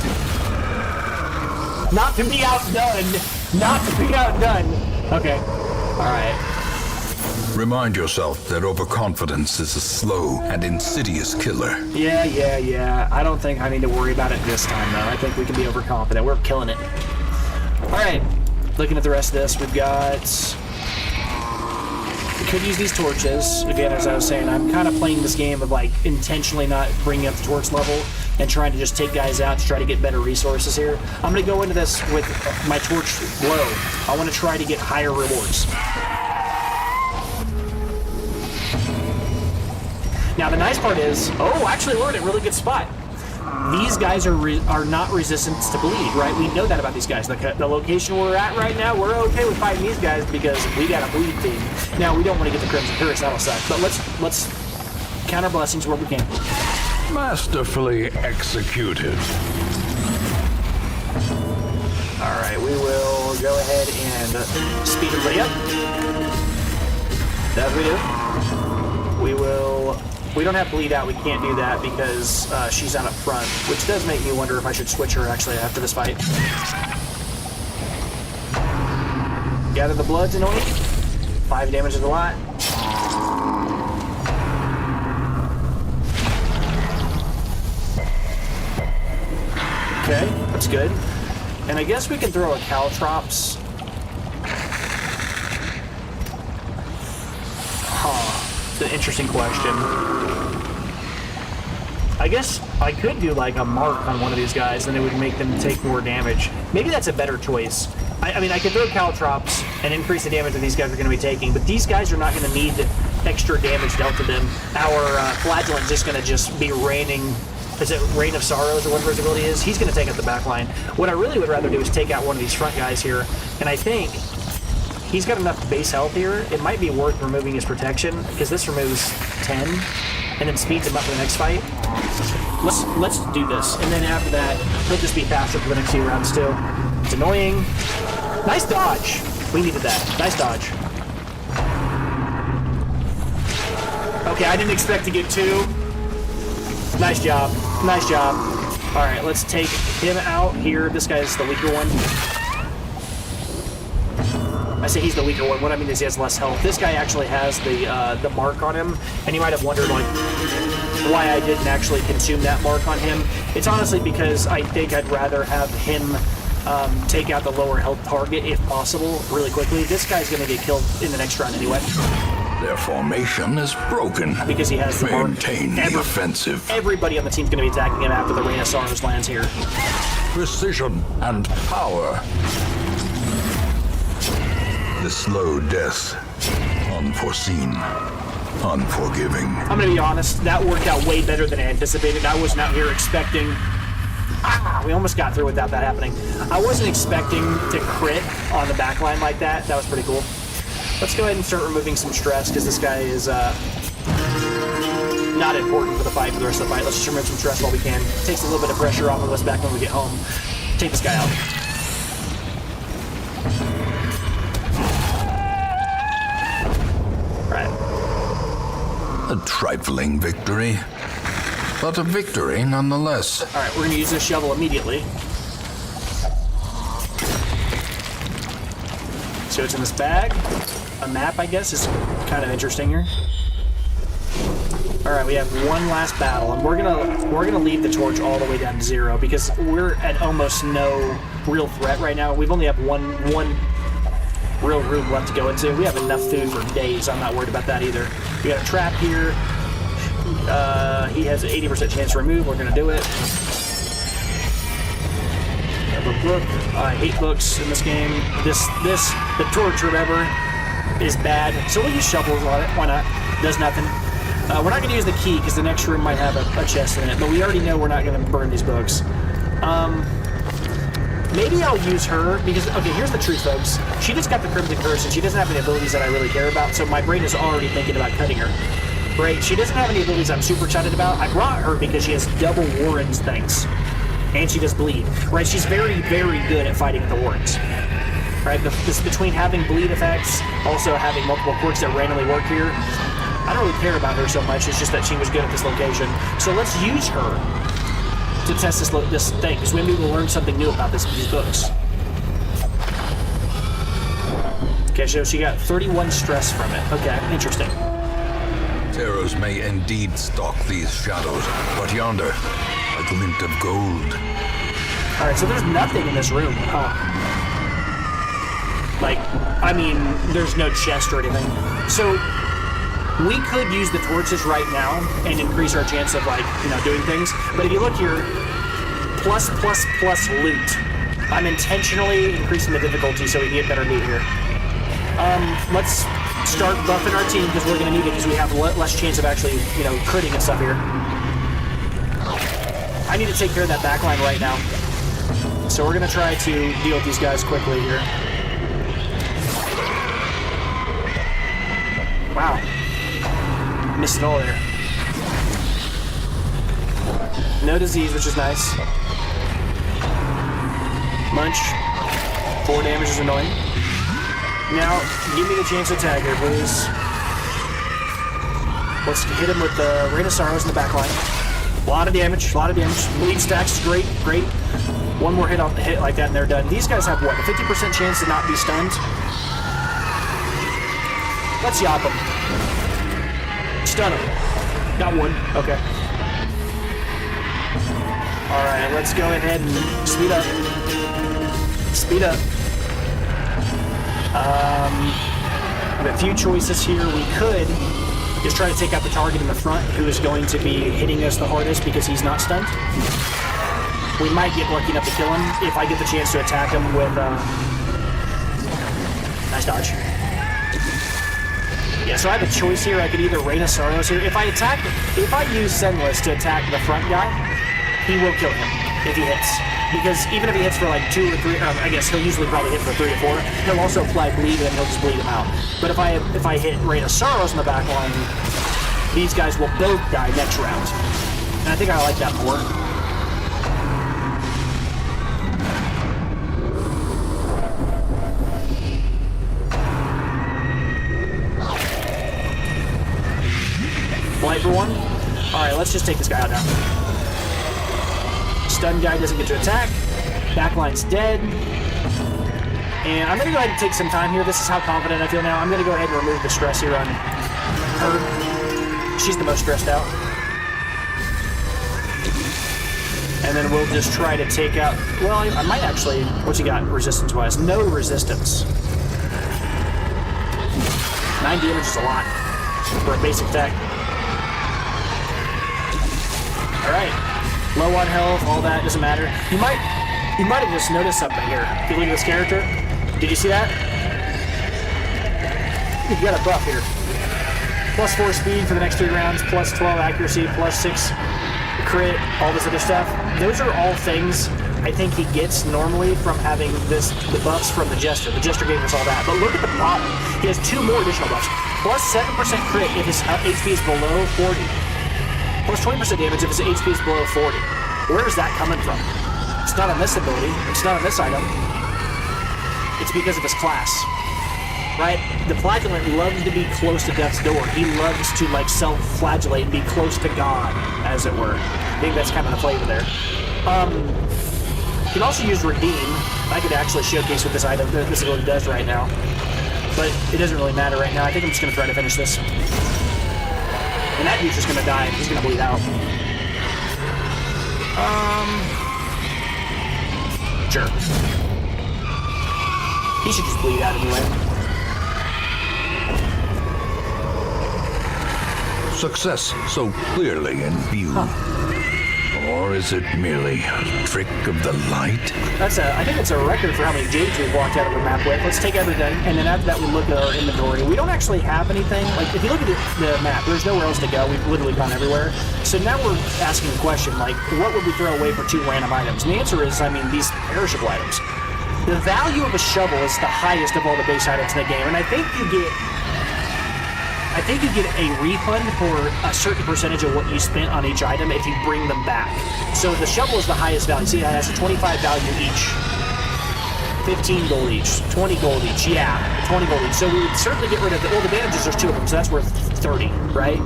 Not to be outdone. Not to be outdone. Okay. All right. Remind yourself that overconfidence is a slow and insidious killer. Yeah. I don't think I need to worry about it this time, though. I think we can be overconfident. We're killing it. All right. Looking at the rest of this, we've got... We could use these torches. Again, as I was saying, I'm kind of playing this game of, like, intentionally not bringing up the torch level and trying to just take guys out to try to get better resources here. I'm going to go into this with my torch low. I want to try to get higher rewards. Now, the nice part is, actually, we're in a really good spot. These guys are not resistant to bleed, right? We know that about these guys. The location we're at right now, we're okay with fighting these guys because we got a bleed team. Now, we don't want to get the Crimson Curse, that'll suck. But let's counter blessings where we can. Masterfully executed. All right, we will go ahead and speed everybody up. That's what we do. We don't have bleed out. We can't do that because she's out up front, which does make me wonder if I should switch her actually after this fight. Gather the bloods and only 5 damage is a lot. Okay, that's good. And I guess we can throw a Caltrops. It's an interesting question. I guess I could do like a mark on one of these guys, and it would make them take more damage. Maybe that's a better choice. I mean, I could throw caltrops and increase the damage that these guys are going to be taking, but these guys are not going to need extra damage dealt to them. Our Flagellant just going to just be raining. Is it Rain of Sorrows or whatever his ability is? He's going to take out the back line. What I really would rather do is take out one of these front guys here, and I think he's got enough base health here. It might be worth removing his protection, because this removes 10, and then speeds him up for the next fight. Let's do this, and then after that, he'll just be faster for the next few rounds too. It's annoying. Nice dodge. We needed that. Nice dodge. Okay, I didn't expect to get 2. Nice job. Nice job. All right, let's take him out here. This guy's the weaker one. I say he's the weaker one. What I mean is he has less health. This guy actually has the mark on him, and you might have wondered like why I didn't actually consume that mark on him. It's honestly because I think I'd rather have him take out the lower health target if possible really quickly. This guy's going to get killed in the next round anyway. Their formation is broken. Because he has the mark. Maintain the offensive. Everybody on the team's going to be attacking him after the Rain of Sorrows lands here. Precision and power. The slow death. Unforeseen. Unforgiving. I'm going to be honest, that worked out way better than I anticipated. I was not here expecting... we almost got through without that happening. I wasn't expecting to crit on the backline like that. That was pretty cool. Let's go ahead and start removing some stress, because this guy is not important for the fight, for the rest of the fight. Let's just remove some stress while we can. Takes a little bit of pressure off of us back when we get home. Take this guy out. A trifling victory, but a victory nonetheless. All right, we're going to use this shovel immediately. So it's in this bag. A map, I guess, is kind of interesting here. All right, we have one last battle, and we're gonna leave the torch all the way down to 0 because we're at almost no real threat right now. We've only have one real room left to go into. We have enough food for days. I'm not worried about that either. We got a trap here. He has an 80% chance to remove. We're gonna do it. We have a book. I hate books in this game. The torch, remember, is bad. So we'll use shovels on it. Why not? Does nothing. We're not gonna use the key because the next room might have a chest in it, but we already know we're not gonna burn these books. Maybe I'll use her because, okay, here's the truth, folks. She just got the Crimson Curse, and she doesn't have any abilities that I really care about, so my brain is already thinking about cutting her. Great. She doesn't have any abilities I'm super excited about. I brought her because she has double Warren's things, and she does bleed. Right? She's very, very good at fighting the Warrens. Right? This between having bleed effects, also having multiple quirks that randomly work here, I don't really care about her so much. It's just that she was good at this location. So let's use her to test this thing, because maybe we'll learn something new about these books. Okay, so she got 31 stress from it. Okay, interesting. Terrors may indeed stalk these shadows, but yonder, a glint of gold. Alright, so there's nothing in this room, huh? Like, I mean, there's no chest or anything. So, we could use the torches right now and increase our chance of, like, you know, doing things. But if you look here, plus loot. I'm intentionally increasing the difficulty so we can get better loot here. Let's start buffing our team because we're going to need it because we have less chance of actually, you know, critting and stuff here. I need to take care of that backline right now. So we're going to try to deal with these guys quickly here. Wow. Missed it all there. No disease, which is nice. Munch. 4 damage is annoying. Now, give me the chance to tag here, please. Let's hit him with the Rain of Sorrows in the back line. A lot of damage, Bleed stacks is great. One more hit off the hit like that and they're done. These guys have what, a 50% chance to not be stunned? Let's yop them. Stun him. Got one. Okay. Alright, let's go ahead and speed up. Speed up. We have a few choices here. We could Just try to take out the target in the front who is going to be hitting us the hardest because he's not stunned. We might get lucky enough to kill him if I get the chance to attack him with... Nice dodge. Yeah, so I have a choice here. I could either Rain of Sorrows here. If I use Senless to attack the front guy, he will kill him if he hits. Because even if he hits for like 2 or 3, I guess he'll usually probably hit for 3 or 4. He'll also apply bleed and he'll just bleed him out. But if I hit Rain of Sorrows in the back line, these guys will both die next round. And I think I like that more. Blight for 1. Alright, let's just take this guy out now. Stun guy doesn't get to attack. Backline's dead. And I'm going to go ahead and take some time here. This is how confident I feel now. I'm going to go ahead and remove the stress here on her. She's the most stressed out. And then we'll just try to take out... Well, I might actually... What's he got resistance-wise? No resistance. 9 damage is a lot for a basic attack. Alright. Low on health, all that, doesn't matter. You might have just noticed something here. If you look at this character, did you see that? You got a buff here. Plus 4 speed for the next 3 rounds, plus 12 accuracy, plus 6 crit, all this other stuff. Those are all things I think he gets normally from having the buffs from the Jester. The Jester gave us all that. But look at the bottom. He has 2 more additional buffs. Plus 7% crit if his HP is below 40. Plus 20% damage if his HP is below 40. Where is that coming from? It's not on this ability. It's not on this item. It's because of his class. Right? The Flagellant loves to be close to death's door. He loves to, like, self-flagellate and be close to God, as it were. I think that's kind of the flavor there. You can also use Redeem. I could actually showcase what this item, this ability does right now. But it doesn't really matter right now. I think I'm just going to try to finish this. And that dude's just gonna die. He's gonna bleed out. Sure. He should just bleed out anyway. Success so clearly in view. Or is it merely a trick of the light? I think it's a record for how many Jades we've walked out of the map with. Let's take everything, and then after that we look at our inventory. We don't actually have anything. Like, if you look at the map, there's nowhere else to go. We've literally gone everywhere. So now we're asking the question, like, what would we throw away for 2 random items? And the answer is, I mean, these perishable items. The value of a shovel is the highest of all the base items in the game, and I think you get a refund for a certain percentage of what you spent on each item if you bring them back. So the shovel is the highest value. See, it has a 25 value each. 15 gold each. 20 gold each. Yeah, 20 gold each. So we would certainly get rid of the advantages. There's 2 of them, so that's worth 30, right?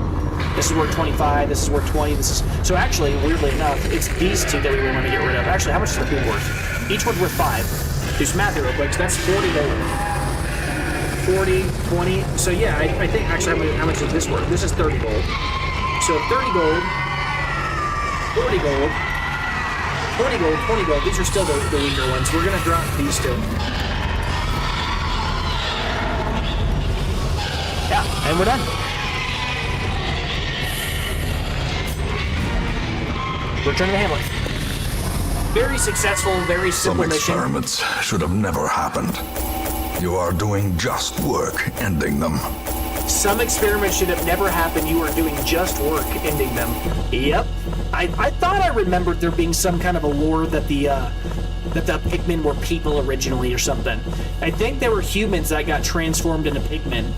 This is worth 25, this is worth 20, this is... So actually, weirdly enough, it's these 2 that we want to get rid of. Actually, how much is the food worth? Each one's worth 5. Do some math here real quick, so that's 40 gold. 40, 20. So yeah, I think actually how much is this worth? This is 30 gold. So 30 gold, 40 gold, 20 gold, 20 gold. These are still the weaker ones. We're gonna drop these 2. Yeah, and we're done. Return to the Hamlet. Very successful, very simple mission. Some experiments should have never happened. You are doing just work ending them. Some experiments should have never happened. You are doing just work ending them. Yep. I thought I remembered there being some kind of a lore that the pigmen were people originally or something. I think they were humans that got transformed into pigmen.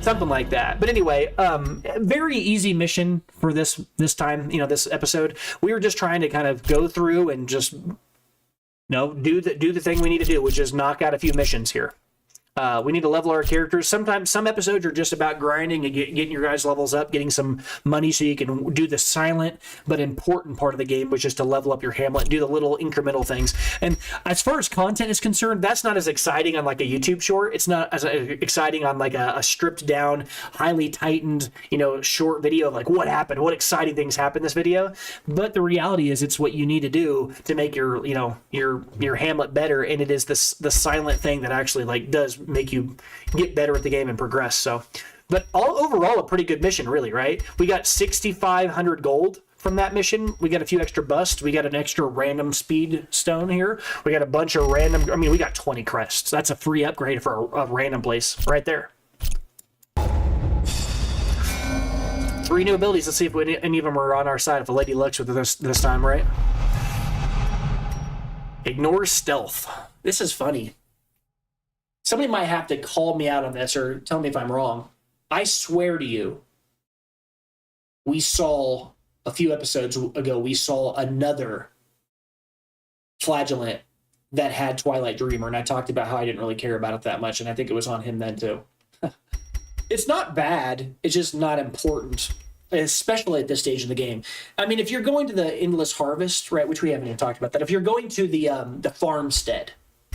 Something like that. But anyway, very easy mission for this time, this episode. We were just trying to kind of go through and just... No, do the thing we need to do, which is knock out a few missions here. We need to level our characters. Sometimes some episodes are just about grinding and getting your guys' levels up, getting some money so you can do the silent but important part of the game, which is to level up your Hamlet and do the little incremental things. And as far as content is concerned, that's not as exciting on like a YouTube short. It's not as exciting on like a stripped down, highly tightened, short video of like what happened, what exciting things happened in this video. But the reality is it's what you need to do to make your Hamlet better, and it is the silent thing that actually like does make you get better at the game and progress. So But overall, a pretty good mission, really, right? We got 6,500 gold from that mission. We got a few extra busts. We got an extra random speed stone here. We got a bunch of random... I mean, we got 20 crests. That's a free upgrade for a random place right there. 3 new abilities. Let's see if any of them are on our side. If the lady looks with this time, right? Ignore stealth. This is funny. Somebody might have to call me out on this or tell me if I'm wrong. I swear to you, we saw, a few episodes ago, we saw another flagellant that had Twilight Dreamer, and I talked about how I didn't really care about it that much, and I think it was on him then too. It's not bad, it's just not important, especially at this stage in the game. I mean, if you're going to the Endless Harvest, right, which we haven't even talked about that, if you're going to the farmstead,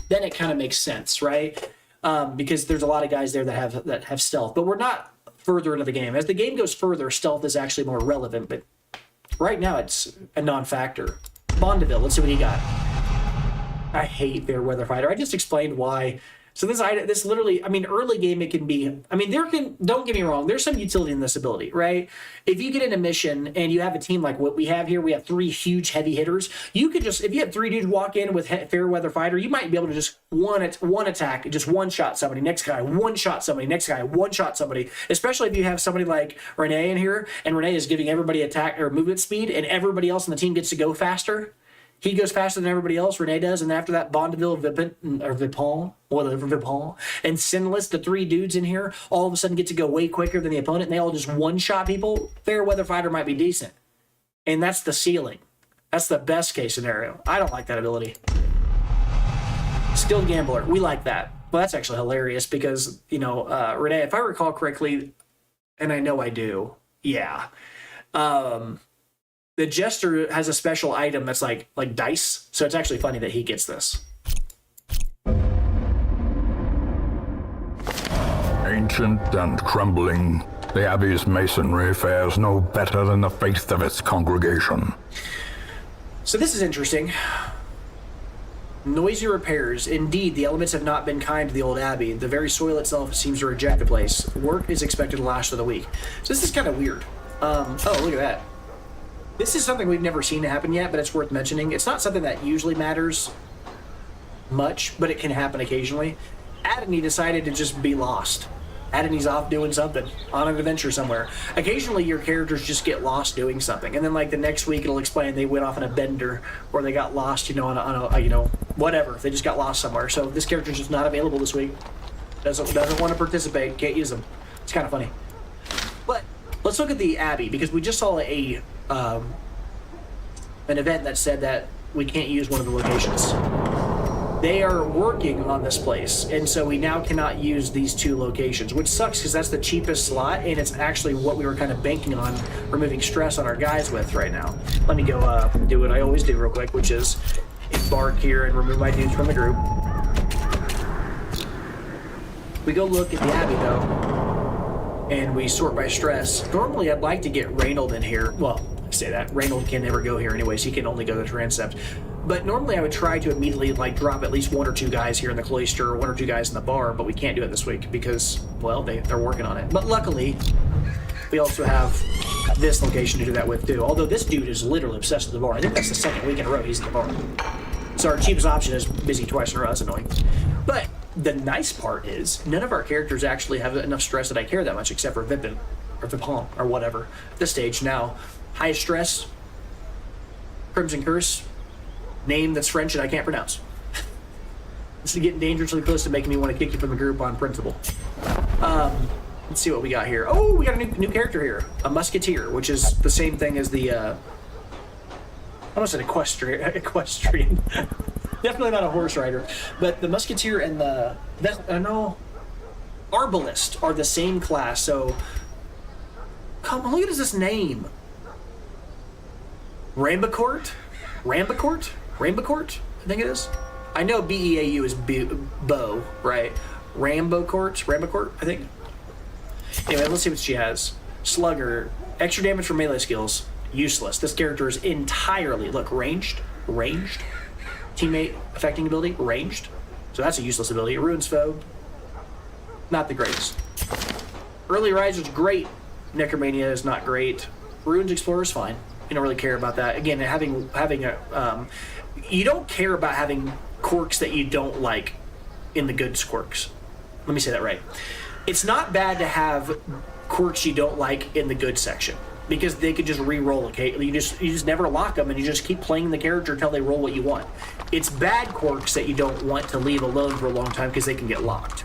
then it kind of makes sense, right? Because there's a lot of guys there that have stealth, but we're not further into the game. As the game goes further, stealth is actually more relevant, but right now it's a non-factor. Bondeville, let's see what he got. I hate Fairweather Fighter. I just explained why. So this literally, I mean, early game it can be, I mean, don't get me wrong, there's some utility in this ability, right? If you get in a mission and you have a team like what we have here, we have 3 huge heavy hitters, you could just, if you have 3 dudes walk in with Fairweather Fighter, you might be able to just one attack, just one-shot somebody, next guy, one-shot somebody, next guy, one-shot somebody, especially if you have somebody like Renee in here, and Renee is giving everybody attack or movement speed, and everybody else on the team gets to go faster. He goes faster than everybody else, Renee does, and after that, Bondeville, Vipon, and Sinless, the 3 dudes in here, all of a sudden get to go way quicker than the opponent, and they all just one-shot people. Fairweather Fighter might be decent. And that's the ceiling. That's the best case scenario. I don't like that ability. Skilled Gambler, we like that. Well, that's actually hilarious because, you know, Renee, if I recall correctly, and I know I do, yeah, the Jester has a special item that's like dice, so it's actually funny that he gets this. Ancient and crumbling, the Abbey's masonry fares no better than the faith of its congregation. So this is interesting. Noisy repairs. Indeed, the elements have not been kind to the old Abbey. The very soil itself seems to reject the place. Work is expected to last for the week. So this is kind of weird. Oh, look at that. This is something we've never seen happen yet, but it's worth mentioning. It's not something that usually matters much, but it can happen occasionally. Adonai decided to just be lost. Adonai's off doing something, on an adventure somewhere. Occasionally, your characters just get lost doing something, and then like the next week, it'll explain they went off on a bender, or they got lost, you know, on a you know, whatever. They just got lost somewhere. So this character's just not available this week. Doesn't want to participate. Can't use them. It's kind of funny. But let's look at the Abbey, because we just saw an event that said that we can't use one of the locations. They are working on this place, and so we now cannot use these 2 locations, which sucks because that's the cheapest slot, and it's actually what we were kind of banking on removing stress on our guys with right now. Let me go do what I always do real quick, which is embark here and remove my dudes from the group. We go look at the Abbey, though, and we sort by stress. Normally, I'd like to get Reynold in here. Well, I say that. Reynold can never go here anyways. He can only go to the transept. But normally I would try to immediately like drop at least 1 or 2 guys here in the cloister or 1 or 2 guys in the bar, but we can't do it this week because, well, they're working on it. But luckily, we also have this location to do that with too. Although this dude is literally obsessed with the bar. I think that's the 2nd week in a row he's in the bar. So our cheapest option is busy twice in a row. That's annoying. But the nice part is none of our characters actually have enough stress that I care that much, except for Vipin or Vipon or whatever. At this stage now, highest stress, Crimson Curse, name that's French and I can't pronounce. This is getting dangerously close to making me want to kick you from the group on principle. Let's see what we got here. Oh, we got a new character here. A Musketeer, which is the same thing as the, I almost said equestrian. Definitely not a horse rider. But the Musketeer and the, Arbalist are the same class, so... Come on, look at this name. Rambicourt, I think it is. I know Beau is bow, right? Rambicourt, I think. Anyway, let's see what she has. Slugger, extra damage for melee skills, useless. This character is entirely, look, ranged. Teammate affecting ability, ranged. So that's a useless ability. Ruins foe, not the greatest. Early Riser's great. Necromania is not great. Ruins Explorer is fine. You don't really care about that. Again, having a you don't care about having quirks that you don't like in the good quirks. Let me say that right. It's not bad to have quirks you don't like in the good section, because they could just re-roll. Okay, you just never lock them, and you just keep playing the character until they roll what you want. It's bad quirks that you don't want to leave alone for a long time because they can get locked.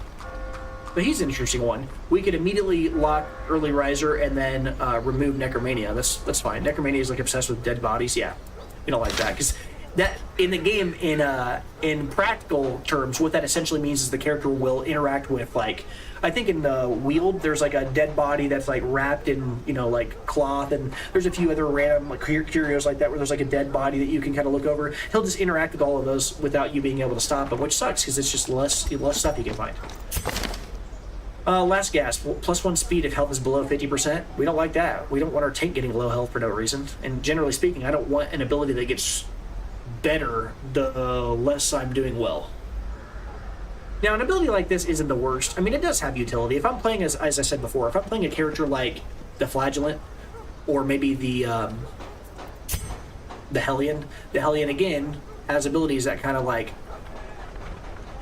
But he's an interesting one. We could immediately lock Early Riser and then remove Necromania. That's fine. Necromania is like obsessed with dead bodies. Yeah, you don't like that, because that in the game, in practical terms, what that essentially means is the character will interact with, like, I think in the Wield, there's like a dead body that's like wrapped in, like cloth, and there's a few other random like curios like that where there's like a dead body that you can kind of look over. He'll just interact with all of those without you being able to stop him, which sucks because it's just less stuff you can find. Last gasp, +1 speed if health is below 50%. We don't like that. We don't want our tank getting low health for no reason. And generally speaking, I don't want an ability that gets better the less I'm doing well. Now, an ability like this isn't the worst. I mean, it does have utility. If I'm playing, as I said before, if I'm playing a character like the Flagellant, or maybe the Hellion again has abilities that kind of like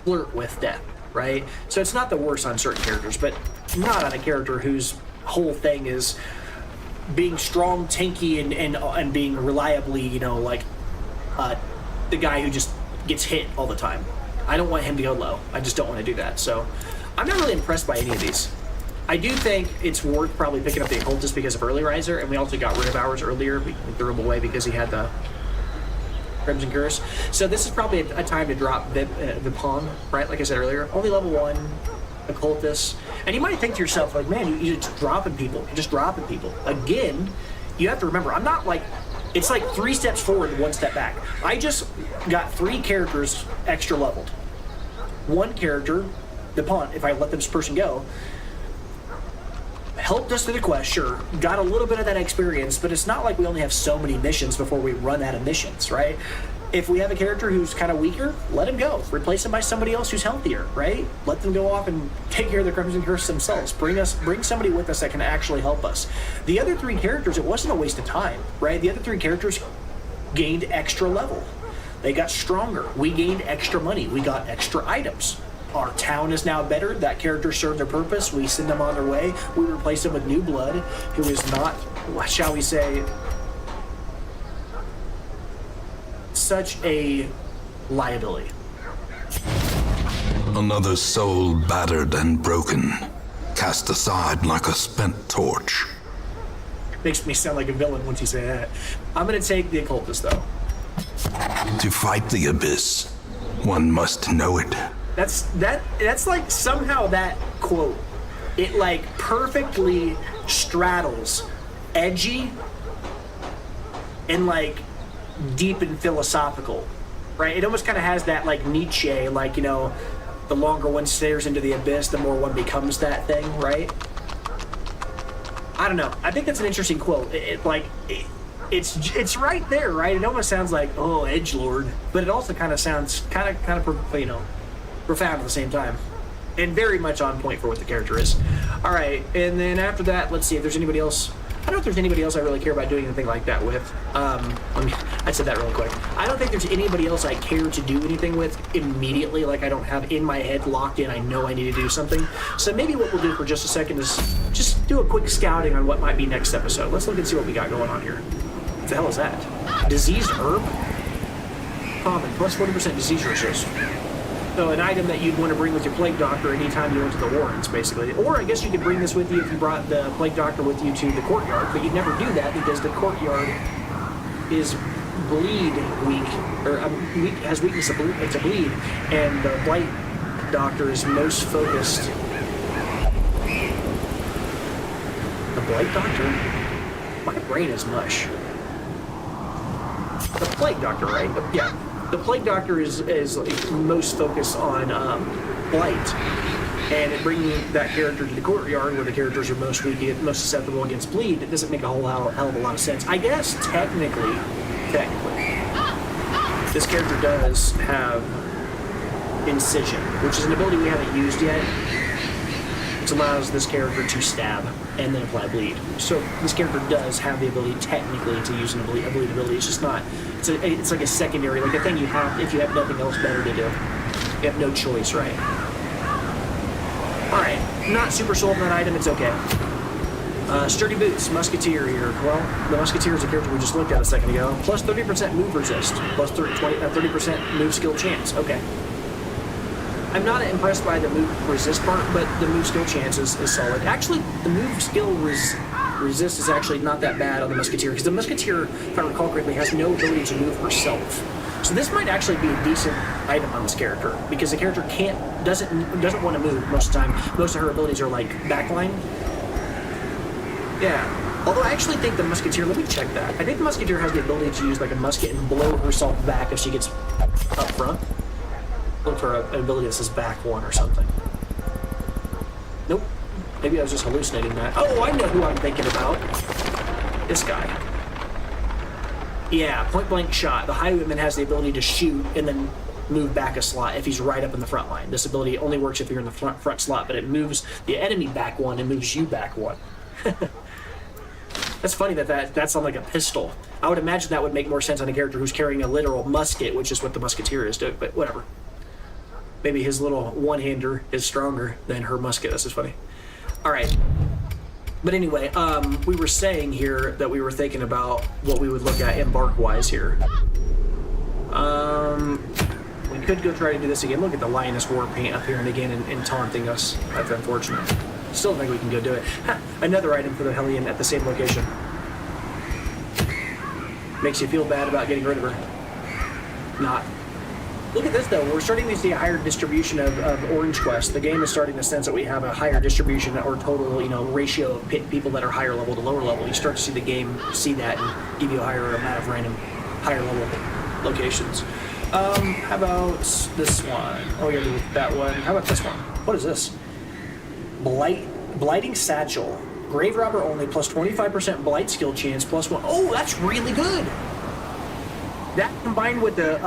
flirt with death, right? So it's not the worst on certain characters, but not on a character whose whole thing is being strong, tanky, and being reliably, the guy who just gets hit all the time. I don't want him to go low. I just don't want to do that. So I'm not really impressed by any of these. I do think it's worth probably picking up the Occultist because of Early Riser, and we also got rid of ours earlier. We threw him away because he had the Crimson Curse. So this is probably a time to drop Vipon, right? Like I said earlier, only level 1 Occultist. And you might think to yourself, like, man, you're just dropping people. You're just dropping people. Again, you have to remember, I'm not like, it's like 3 steps forward and 1 step back. I just got 3 characters extra leveled. 1 character, Vipon, if I let this person go, helped us through the quest, sure. Got a little bit of that experience, but it's not like we only have so many missions before we run out of missions, right? If we have a character who's kind of weaker, let him go. Replace him by somebody else who's healthier, right? Let them go off and take care of the Crimson Curse themselves. Bring somebody with us that can actually help us. The other 3 characters, it wasn't a waste of time, right? The other 3 characters gained extra level. They got stronger. We gained extra money. We got extra items. Our town is now better. That character served their purpose. We send them on their way. We replace them with new blood, who is not, shall we say, such a liability. Another soul battered and broken, cast aside like a spent torch. Makes me sound like a villain once you say that. I'm gonna take the Occultist though. To fight the abyss, one must know it. That's like somehow that quote, it like perfectly straddles edgy and like deep and philosophical, right? It almost kind of has that like Nietzsche, like, the longer one stares into the abyss, the more one becomes that thing, right? I don't know. I think that's an interesting quote. It's right there, right? It almost sounds like, oh, edgelord, but it also kind of sounds kind of profound at the same time, and very much on point for what the character is. All right, and then after that, let's see if there's anybody else. I don't know if there's anybody else I really care about doing anything like that with. I said that really quick. I don't think there's anybody else I care to do anything with immediately, like I don't have in my head locked in, I know I need to do something. So maybe what we'll do for just a second is just do a quick scouting on what might be next episode. Let's look and see what we got going on here. What the hell is that? Diseased herb? Common, plus 40% disease ratios. So an item that you'd want to bring with your Plague Doctor anytime you went to the Warrens, basically. Or I guess you could bring this with you if you brought the Plague Doctor with you to the courtyard, but you'd never do that because the courtyard is bleed weak, or has weakness to bleed, and the Blight Doctor is most focused. The Blight Doctor? My brain is mush. The Plague Doctor, right? Yeah. The Plague Doctor is most focused on blight, and bringing that character to the courtyard where the characters are most weak, most susceptible against bleed, it doesn't make a hell of a lot of sense. I guess technically, this character does have Incision, which is an ability we haven't used yet. which allows this character to stab and then apply bleed. So this character does have the ability technically to use a bleed ability. It's just not. It's like a secondary, like a thing you have if you have nothing else better to do. You have no choice, right? All right, not super sold on that item. It's okay. Sturdy Boots, Musketeer here. Well, the Musketeer is a character we just looked at a second ago. Plus 30% move resist, plus 30% move skill chance. Okay. I'm not impressed by the move resist part, but the move skill chance is solid. Actually, the move skill resist is actually not that bad on the Musketeer, because the Musketeer, if I recall correctly, has no ability to move herself. So this might actually be a decent item on this character, because the character doesn't want to move most of the time. Most of her abilities are like backline. Yeah. Although I actually think the Musketeer, let me check that. I think the Musketeer has the ability to use like a musket and blow herself back if she gets up front. Look for an ability that says back one or something. Nope. Maybe I was just hallucinating that. Oh, I know who I'm thinking about. This guy. Yeah, point blank shot. The Highwayman has the ability to shoot and then move back a slot if he's right up in the front line. This ability only works if you're in the front slot, but it moves the enemy back one and moves you back one. That's funny that's on like a pistol. I would imagine that would make more sense on a character who's carrying a literal musket, which is what the Musketeer is doing, but whatever. Maybe his little one-hander is stronger than her musket. That's just funny. All right. But anyway, we were saying here that we were thinking about what we would look at embark-wise here. We could go try to do this again. Look at the Lioness War Paint appearing again and taunting us. That's unfortunate. Still think we can go do it. Ha! Another item for the Hellion at the same location. Makes you feel bad about getting rid of her. Not. Look at this though, we're starting to see a higher distribution of Orange Quest. The game is starting to sense that we have a higher distribution or total, ratio of people that are higher level to lower level. You start to see the game see that and give you a higher amount of random higher level locations. How about this one? Oh, we gotta do that one. How about this one? What is this? Blighting Satchel. Grave Robber only, plus 25% blight skill chance, plus 1. Oh, that's really good! That combined with the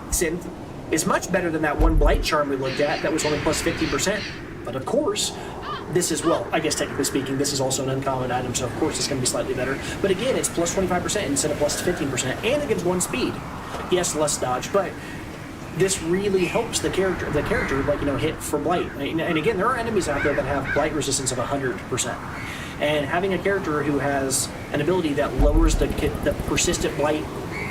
synth is much better than that one blight charm we looked at that was only plus 15%. But of course, this is, well, I guess technically speaking, this is also an uncommon item, so of course it's going to be slightly better. But again, it's plus 25% instead of plus 15%, and it gives 1 speed. Yes, less dodge, but this really helps the character like, hit for blight. And again, there are enemies out there that have blight resistance of 100%. And having a character who has an ability that lowers the persistent blight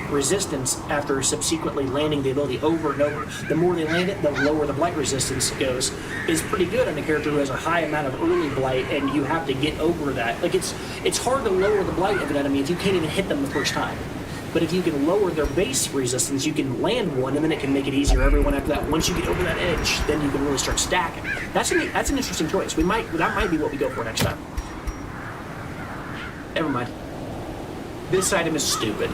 resistance after subsequently landing the ability over and over, the more they land it, the lower the blight resistance goes, is pretty good on a character who has a high amount of early blight, and you have to get over that. Like, it's hard to lower the blight of an enemy if you can't even hit them the first time. But if you can lower their base resistance, you can land one, and then it can make it easier everyone after that. Once you get over that edge, then you can really start stacking. That's an interesting choice. That might be what we go for next time. Never mind. This item is stupid.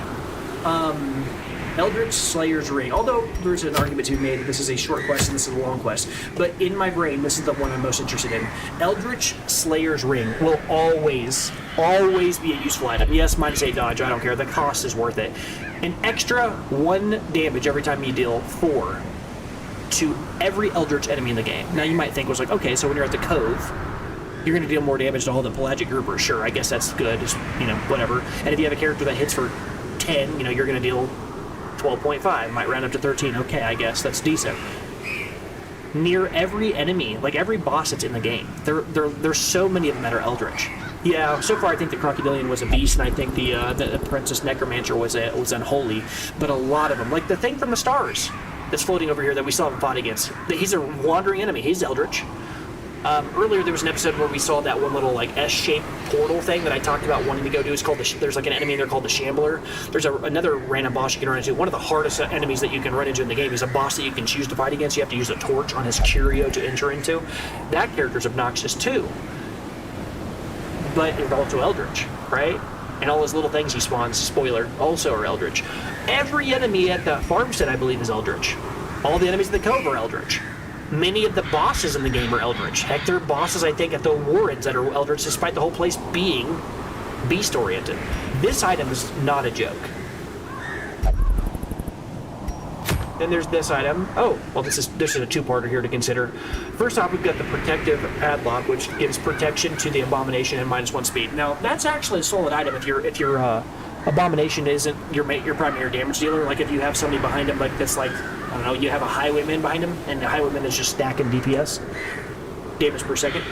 Eldritch Slayer's Ring. Although there's an argument to be made that this is a short quest and this is a long quest, but in my brain, this is the one I'm most interested in. Eldritch Slayer's Ring will always be a useful item. Yes, minus 8 dodge, I don't care. The cost is worth it. An extra 1 damage every time you deal 4 to every Eldritch enemy in the game. Now you might think, was like, okay, so when you're at the Cove, you're going to deal more damage to all the pelagic groupers. Sure, I guess that's good, just, whatever. And if you have a character that hits for 10, you're going to deal 12.5, might round up to 13. Okay, I guess that's decent. Near every enemy, like every boss that's in the game, there's so many of them that are Eldritch. Yeah, so far I think the Crocodilian was a beast, and I think the Princess Necromancer was unholy. But a lot of them, like the thing from the stars that's floating over here that we still haven't fought against, he's a wandering enemy. He's Eldritch. Earlier there was an episode where we saw that one little like S-shaped portal thing that I talked about wanting to go do. It's called there's like an enemy in there called the Shambler. There's another random boss you can run into. One of the hardest enemies that you can run into in the game is a boss that you can choose to fight against. You have to use a torch on his curio to enter into. That character's obnoxious too, but it's also Eldritch, right? And all those little things he spawns, spoiler, also are Eldritch. Every enemy at the farmstead, I believe, is Eldritch. All the enemies in the Cove are Eldritch. Many of the bosses in the game are Eldritch. Heck, there are bosses, I think, at the Warrens that are Eldritch, despite the whole place being beast-oriented. This item is not a joke. Then there's this item. Oh, well, this is a two-parter here to consider. First off, we've got the protective padlock, which gives protection to the abomination and -1 speed. Now, that's actually a solid item if your abomination isn't your primary damage dealer. Like if you have somebody behind him, like that's like, I don't know, you have a highwayman behind him, and the highwayman is just stacking DPS, damage per second.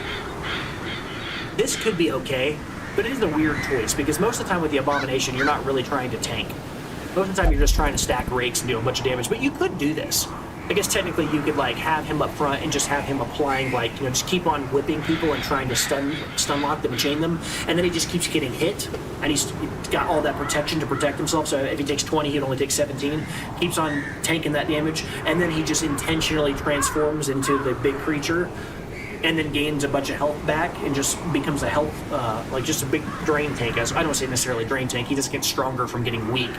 This could be okay, but it is a weird choice because most of the time with the abomination, you're not really trying to tank. Most of the time, you're just trying to stack rakes and do a bunch of damage. But you could do this. I guess technically you could like have him up front and just have him applying, like, you know, just keep on whipping people and trying to stun lock them and chain them, and then he just keeps getting hit, and he's got all that protection to protect himself. So if he takes 20, he'd only take 17. Keeps on tanking that damage, and then he just intentionally transforms into the big creature, and then gains a bunch of health back and just becomes a health, like just a big drain tank. As I don't say necessarily drain tank, he just gets stronger from getting weak.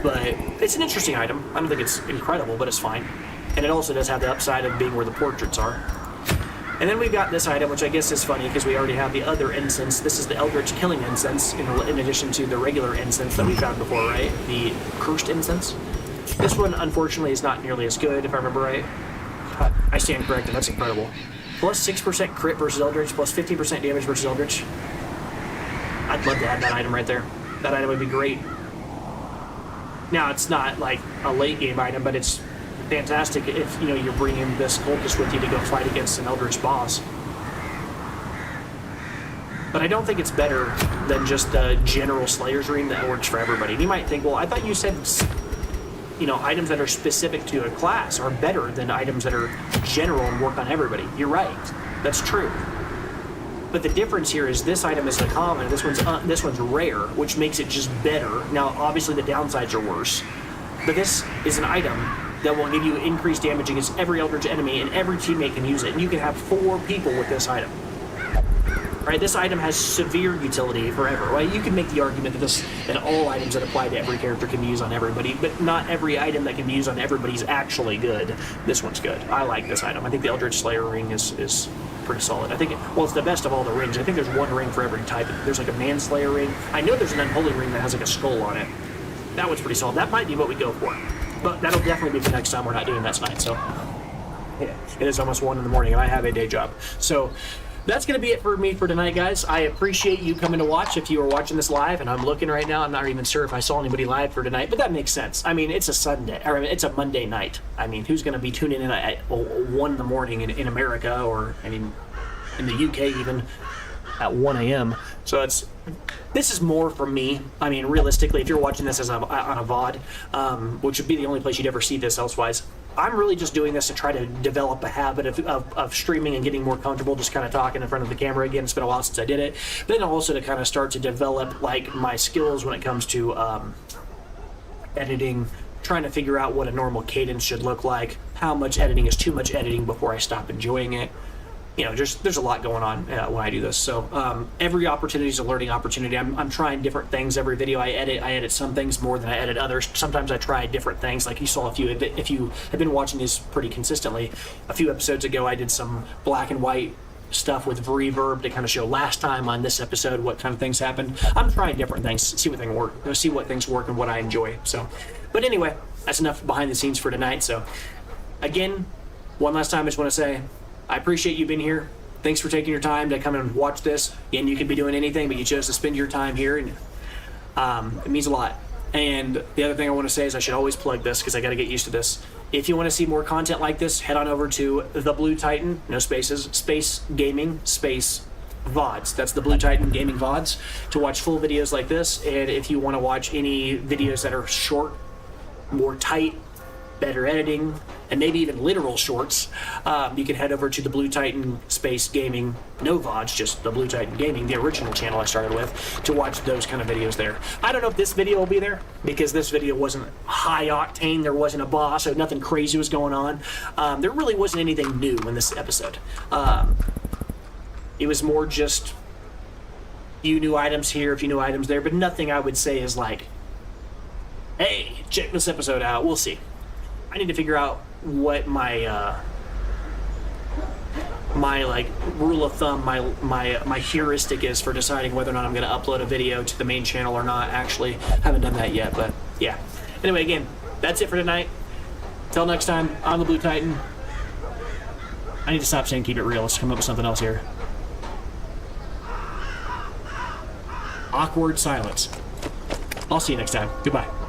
But it's an interesting item. I don't think it's incredible, but it's fine. And it also does have the upside of being where the portraits are. And then we've got this item, which I guess is funny because we already have the other incense. This is the Eldritch Killing Incense, in addition to the regular incense that we found before, right? The Cursed Incense. This one, unfortunately, is not nearly as good, if I remember right. I stand corrected. That's incredible. Plus 6% crit versus Eldritch, plus 15% damage versus Eldritch. I'd love to have that item right there. That item would be great. Now, it's not like a late game item, but it's fantastic if, you know, you're bringing this cultist with you to go fight against an Eldritch boss. But I don't think it's better than just the general Slayer's Ring that works for everybody. And you might think, well, I thought you said, you know, items that are specific to a class are better than items that are general and work on everybody. You're right. That's true. But the difference here is this item is a common, this one's rare, which makes it just better. Now, obviously the downsides are worse, but this is an item that will give you increased damage against every Eldritch enemy, and every teammate can use it. And you can have 4 people with this item. Right? This item has severe utility forever. Right? You can make the argument that all items that apply to every character can be used on everybody, but not every item that can be used on everybody is actually good. This one's good. I like this item. I think the Eldritch Slayer Ring is pretty solid. I think, well, it's the best of all the rings. I think there's one ring for every type. There's like a Manslayer ring. I know there's an Unholy ring that has like a skull on it. That one's pretty solid. That might be what we go for. But that'll definitely be for next time. We're not doing that tonight, so. Yeah. It is almost 1 in the morning, and I have a day job. So that's going to be it for me for tonight, guys. I appreciate you coming to watch. If you are watching this live, and I'm looking right now, I'm not even sure if I saw anybody live for tonight, but that makes sense. I mean, it's a Sunday, or it's a Monday night. I mean, who's going to be tuning in at 1 in the morning in America, or, I mean, in the UK even, at 1 a.m. So this is more for me. I mean, realistically, if you're watching this on a VOD, which would be the only place you'd ever see this elsewise, I'm really just doing this to try to develop a habit of streaming and getting more comfortable, just kind of talking in front of the camera again. It's been a while since I did it. But then also to kind of start to develop like my skills when it comes to editing, trying to figure out what a normal cadence should look like, how much editing is too much editing before I stop enjoying it. You know, there's a lot going on when I do this. So every opportunity is a learning opportunity. I'm trying different things every video I edit some things more than I edit others. Sometimes I try different things. Like you saw, if you have been watching these pretty consistently, a few episodes ago I did some black and white stuff with reverb to kind of show last time on this episode what kind of things happened. I'm trying different things, see what things work and what I enjoy. So, but anyway, that's enough behind the scenes for tonight. So again, one last time I just want to say I appreciate you being here. Thanks for taking your time to come and watch this. Again, you could be doing anything, but you chose to spend your time here, and it means a lot. And the other thing I want to say is I should always plug this because I got to get used to this. If you want to see more content like this, head on over to the Blue Titan, no spaces, space gaming, space VODs. That's the Blue Titan Gaming VODs to watch full videos like this. And if you want to watch any videos that are short, more tight, better editing, and maybe even literal shorts, you can head over to the Blue Titan Space Gaming, no VODs, just the Blue Titan Gaming, the original channel I started with, to watch those kind of videos there. I don't know if this video will be there, because this video wasn't high octane, there wasn't a boss, so nothing crazy was going on. There really wasn't anything new in this episode. It was more just a few new items here, a few new items there, but nothing I would say is like, hey, check this episode out. We'll see. I need to figure out what my my like rule of thumb, my heuristic is for deciding whether or not I'm going to upload a video to the main channel or not. Actually, haven't done that yet, but yeah. Anyway, again, that's it for tonight. Till next time, I'm the Blue Titan. I need to stop saying keep it real. Let's come up with something else here. Awkward silence. I'll see you next time. Goodbye.